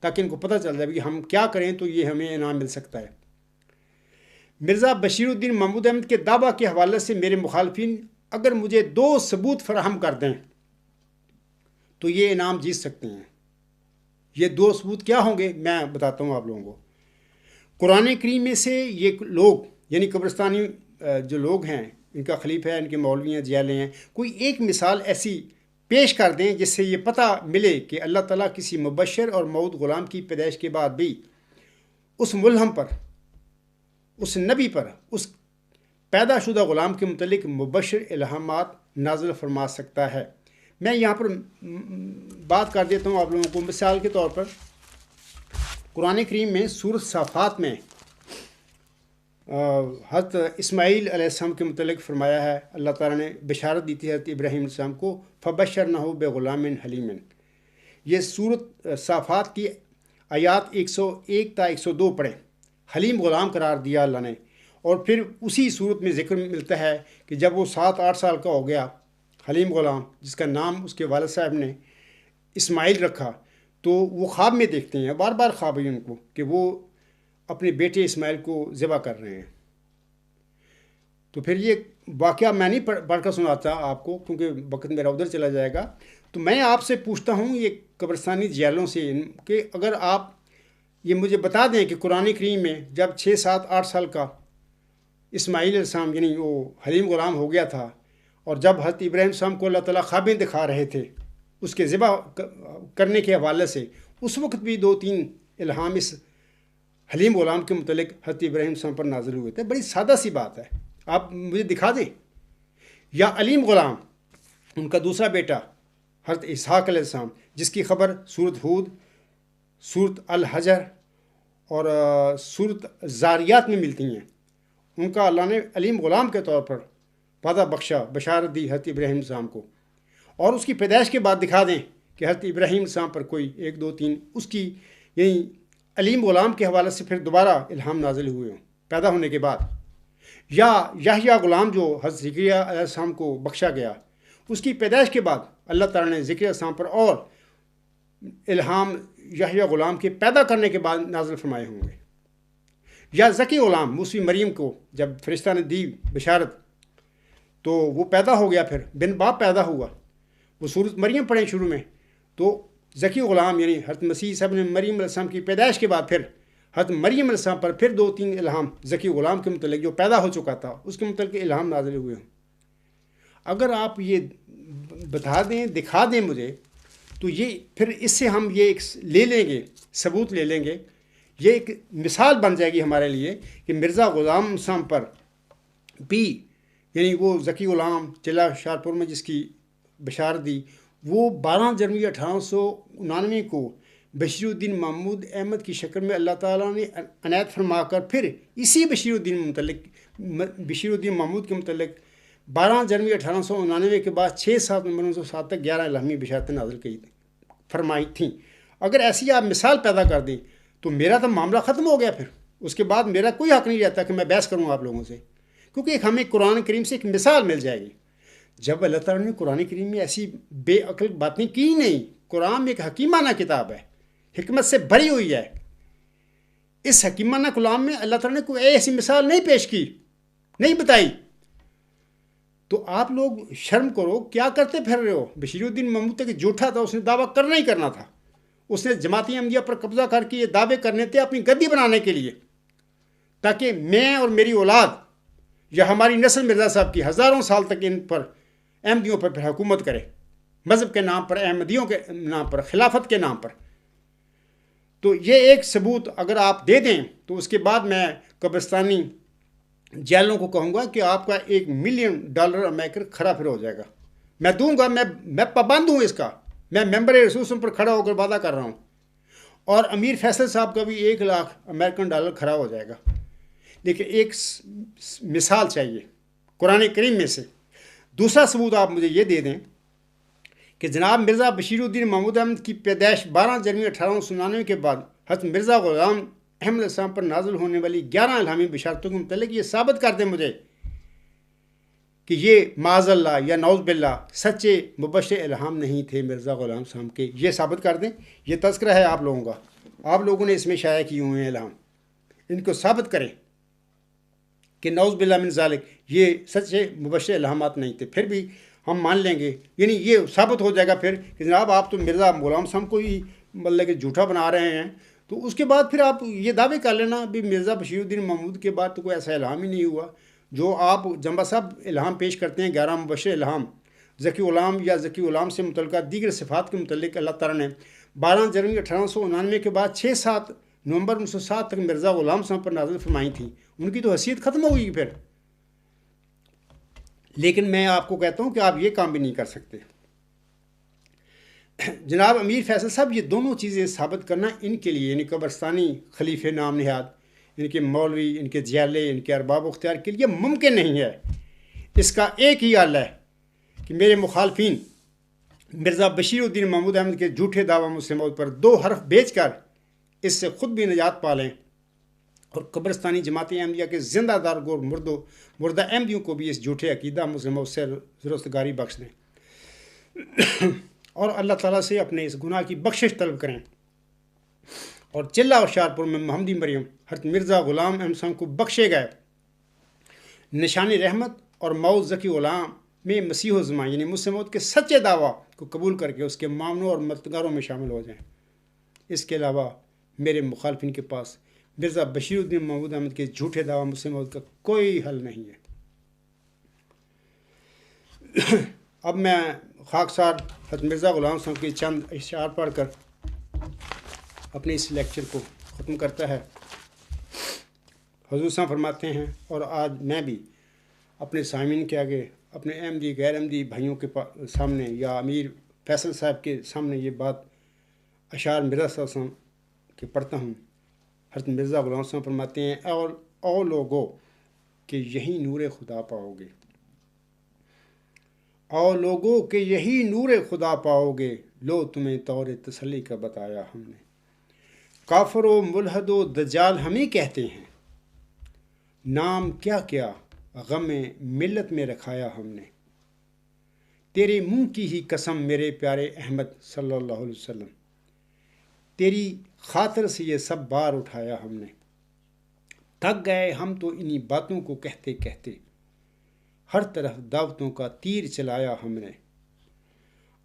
تاکہ ان کو پتہ چل جائے کہ ہم کیا کریں تو یہ ہمیں انعام مل سکتا ہے۔ مرزا بشیر الدین محمود احمد کے دعویٰ کے حوالے سے میرے مخالفین اگر مجھے 2 ثبوت فراہم کر دیں تو یہ انعام جیت سکتے ہیں۔ یہ 2 ثبوت کیا ہوں گے میں بتاتا ہوں آپ لوگوں کو۔ قرآن کریم میں سے یہ لوگ، یعنی قبرستانی جو لوگ ہیں، ان کا خلیفہ ہے، ان کے مولوی ہیں، جیلے ہیں، کوئی ایک مثال ایسی پیش کر دیں جس سے یہ پتہ ملے کہ اللہ تعالیٰ کسی مبشر اور موعود غلام کی پیدائش کے بعد بھی اس ملہم پر، اس نبی پر، اس پیدا شدہ غلام کے متعلق مبشر الہامات نازل فرما سکتا ہے۔ میں یہاں پر بات کر دیتا ہوں آپ لوگوں کو، مثال کے طور پر قرآن کریم میں سورۃ صافات میں حضرت اسماعیل علیہ السلام کے متعلق فرمایا ہے، اللہ تعالیٰ نے بشارت دی تھی حضرت ابراہیم علیہ السلام کو، فبشرنہ بغلام حلیم۔ یہ سورۃ صافات کی آیات 101 تا 102 پڑھیں۔ حلیم غلام قرار دیا اللہ نے، اور پھر اسی صورت میں ذکر ملتا ہے کہ جب وہ 7-8 سال کا ہو گیا، حلیم غلام، جس کا نام اس کے والد صاحب نے اسماعیل رکھا، تو وہ خواب میں دیکھتے ہیں، بار بار خواب ہے ان کو، کہ وہ اپنے بیٹے اسماعیل کو ذبح کر رہے ہیں۔ تو پھر یہ واقعہ میں نہیں پڑھ کر سناتا آپ کو کیونکہ وقت میرا ادھر چلا جائے گا، تو میں آپ سے پوچھتا ہوں یہ قبرستانی جیلوں سے کہ اگر آپ یہ مجھے بتا دیں کہ قرآن کریم میں جب 6-7-8 سال کا اسماعیل علیہ السلام یعنی وہ حلیم غلام ہو گیا تھا، اور جب حضرت ابراہیم علیہ السلام کو اللہ تعالیٰ خوابیں دکھا رہے تھے اس کے ذبح کرنے کے حوالے سے، اس وقت بھی 2-3 الہام اس حلیم غلام کے متعلق حضرت ابراہیم علیہ السلام پر نازل ہوئے تھے۔ بڑی سادہ سی بات ہے، آپ مجھے دکھا دیں۔ یا علیم غلام، ان کا دوسرا بیٹا حضرت اسحاق علیہ السلام، جس کی خبر سورۃ ہود، سورۃ الحجر اور سورۃ زاریات میں ملتی ہیں۔ ان کا اللہ نے علیم غلام کے طور پر وعدہ بخشا، بشارت دی حضرت ابراہیم علیہ السلام کو، اور اس کی پیدائش کے بعد دکھا دیں کہ حضرت ابراہیم علیہ السلام پر کوئی 1-2-3 اس کی یعنی علیم غلام کے حوالے سے پھر دوبارہ الہام نازل ہوئے ہوں پیدا ہونے کے بعد۔ یا یحییٰ غلام جو حضرت زکریا علیہ السلام کو بخشا گیا، اس کی پیدائش کے بعد اللہ تعالیٰ نے زکریا علیہ السلام پر اور الہام یحییٰ غلام کے پیدا کرنے کے بعد نازل فرمائے ہوں گے۔ یا زکی غلام، موسیٰ مریم کو جب فرشتہ نے دی بشارت تو وہ پیدا ہو گیا، پھر بن باپ پیدا ہوا۔ وہ سورۃ مریم پڑھیں شروع میں، تو ذکی غلام یعنی حضرت مسیح صاحب نے مریم علیہ السلام کی پیدائش کے بعد پھر حضرت مریم علیہ السلام پر پھر 2-3 الہام ذکی غلام کے متعلق جو پیدا ہو چکا تھا اس کے متعلق الہام نازل ہوئے ہوں. اگر آپ یہ بتا دیں دکھا دیں مجھے تو یہ پھر اس سے ہم یہ ایک لے لیں گے ثبوت لے لیں گے, یہ ایک مثال بن جائے گی ہمارے لیے کہ مرزا غلام صاحب پر بھی یعنی وہ ذکی غلام چلہ ہوشیارپور میں جس کی بشارت دی وہ 12 جنوری 1899 کو بشیر الدین محمود احمد کی شکل میں اللہ تعالیٰ نے عنایت فرما کر پھر اسی بشیر الدین محمود کے متعلق 12 جنوری 1899 کے بعد 6-7 نومبر 1907 تک 11 الہامی بشارتیں نازل کی فرمائی تھیں. اگر ایسی آپ مثال پیدا کر دیں تو میرا تو معاملہ ختم ہو گیا. پھر اس کے بعد میرا کوئی حق نہیں رہتا کہ میں بحث کروں آپ لوگوں سے, کیونکہ ہمیں قرآن کریم سے ایک مثال مل جائے گی. جب اللہ تعالیٰ نے قرآن کریم میں ایسی بے عقل باتیں کی نہیں, قرآن میں ایک حکیمانہ کتاب ہے, حکمت سے بھری ہوئی ہے. اس حکیمانہ کلام میں اللہ تعالیٰ نے کوئی ایسی مثال نہیں پیش کی, نہیں بتائی. تو آپ لوگ شرم کرو, کیا کرتے پھر رہے ہو؟ بشیر الدین محمود کہ جھوٹا تھا, اس نے دعویٰ کرنا ہی کرنا تھا. اس نے جماعت احمدیہ پر قبضہ کر کے یہ دعوے کرنے تھے اپنی گدی بنانے کے لیے, تاکہ میں اور میری اولاد یا ہماری نسل مرزا صاحب کی ہزاروں سال تک ان پر احمدیوں پر پھر حکومت کرے, مذہب کے نام پر, احمدیوں کے نام پر, خلافت کے نام پر. تو یہ ایک ثبوت اگر آپ دے دیں تو اس کے بعد میں قبرستانی جیلوں کو کہوں گا کہ آپ کا $1 ملین امریکن کھڑا پھر ہو جائے گا. میں دوں گا, میں پابند ہوں اس کا, میں ممبر رسوسم پر کھڑا ہو کر وعدہ کر رہا ہوں. اور امیر فیصل صاحب کا بھی $1 لاکھ امریکن کھڑا ہو جائے گا. لیکن ایک مثال چاہیے قرآن کریم میں سے. دوسرا ثبوت آپ مجھے یہ دے دیں کہ جناب مرزا بشیر الدین محمود احمد کی پیدائش 12 جنوری 1899 کے بعد حضرت مرزا غلام احمد السلام پر نازل ہونے والی 11 الہامی بشارتوں کے متعلق یہ ثابت کر دیں مجھے کہ یہ معاذ اللہ یا نعوذ باللہ سچے مبشر الہام نہیں تھے مرزا غلام صاحب کے. یہ ثابت کر دیں. یہ تذکرہ ہے آپ لوگوں کا, آپ لوگوں نے اس میں شائع کیے ہوئے ہیں الہام, ان کو ثابت کریں کہ نعوذ باللہ من ذالک یہ سچے مبشر الہامات نہیں تھے. پھر بھی ہم مان لیں گے, یعنی یہ ثابت ہو جائے گا پھر کہ جناب آپ تو مرزا غلام صاحب کو ہی مطلب کہ جھوٹا بنا رہے ہیں. تو اس کے بعد پھر آپ یہ دعوے کر لینا بھی مرزا بشیر الدین محمود کے بعد تو کوئی ایسا الہام ہی نہیں ہوا. جو آپ جمبا صاحب الہام پیش کرتے ہیں 11 مبشر الہام ذکی غلام یا ذکی غلام سے متعلقہ دیگر صفات کے متعلق اللہ تعالیٰ نے 12 جنوری 1899 کے بعد 6-7 نومبر 1907 تک مرزا غلام صاحب پر نازل فرمائی تھیں. ان کی تو حیثیت ختم ہو گئی پھر. لیکن میں آپ کو کہتا ہوں کہ آپ یہ کام بھی نہیں کر سکتے. جناب امیر فیصل صاحب یہ دونوں چیزیں ثابت کرنا ان کے لیے یعنی قبرستانی خلیفہ نام نہاد, ان کے مولوی, ان کے جیلے, ان کے ارباب اختیار کے لیے ممکن نہیں ہے. اس کا ایک ہی حل ہے کہ میرے مخالفین مرزا بشیر الدین محمود احمد کے جھوٹے دعویٰ مسلمات پر 2 حرف بیچ کر اس سے خود بھی نجات پا لیں اور قبرستانی جماعت احمدیہ کے زندہ دار گور مردہ احمدیوں کو بھی اس جھوٹے عقیدہ مسلمات سے درستگاری بخش دیں اور اللہ تعالیٰ سے اپنے اس گناہ کی بخشش طلب کریں. اور چلہ ہوشیارپور میں محمدی مریم حضرت مرزا غلام احمد صاحب کو بخشے گئے نشان رحمت اور موت ذکی غلام میں مسیح و زمان یعنی مسلمات کے سچے دعویٰ کو قبول کر کے اس کے مامنوں اور مددگاروں میں شامل ہو جائیں. اس کے علاوہ میرے مخالفین کے پاس مرزا بشیر الدین محمود احمد کے جھوٹے دعویٰ مسلمات کا کوئی حل نہیں ہے. اب میں خاکسار حضرت مرزا غلام صاحب کے چند اشعار پڑھ کر اپنے اس لیکچر کو ختم کرتا ہے. حضور صاحب فرماتے ہیں اور آج میں بھی اپنے سامعین کے آگے اپنے احمدی غیر احمدی بھائیوں کے سامنے یا امیر فیصل صاحب کے سامنے یہ بات اشعار مرزا صاحب کے پڑھتا ہوں. حضرت مرزا غلام صاحب فرماتے ہیں اور لوگوں کہ یہی نور خدا پاؤ گے, اور لوگوں کہ یہی نور خدا پاؤ گے, لو تمہیں طور تسلی کا بتایا ہم نے. کافر و ملحد و دجال ہمیں کہتے ہیں, نام کیا کیا غم ملت میں رکھایا ہم نے. تیرے منہ کی ہی قسم میرے پیارے احمد صلی اللہ علیہ وسلم, تیری خاطر سے یہ سب بار اٹھایا ہم نے. تھک گئے ہم تو انہی باتوں کو کہتے کہتے, ہر طرف دعوتوں کا تیر چلایا ہم نے.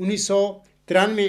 1993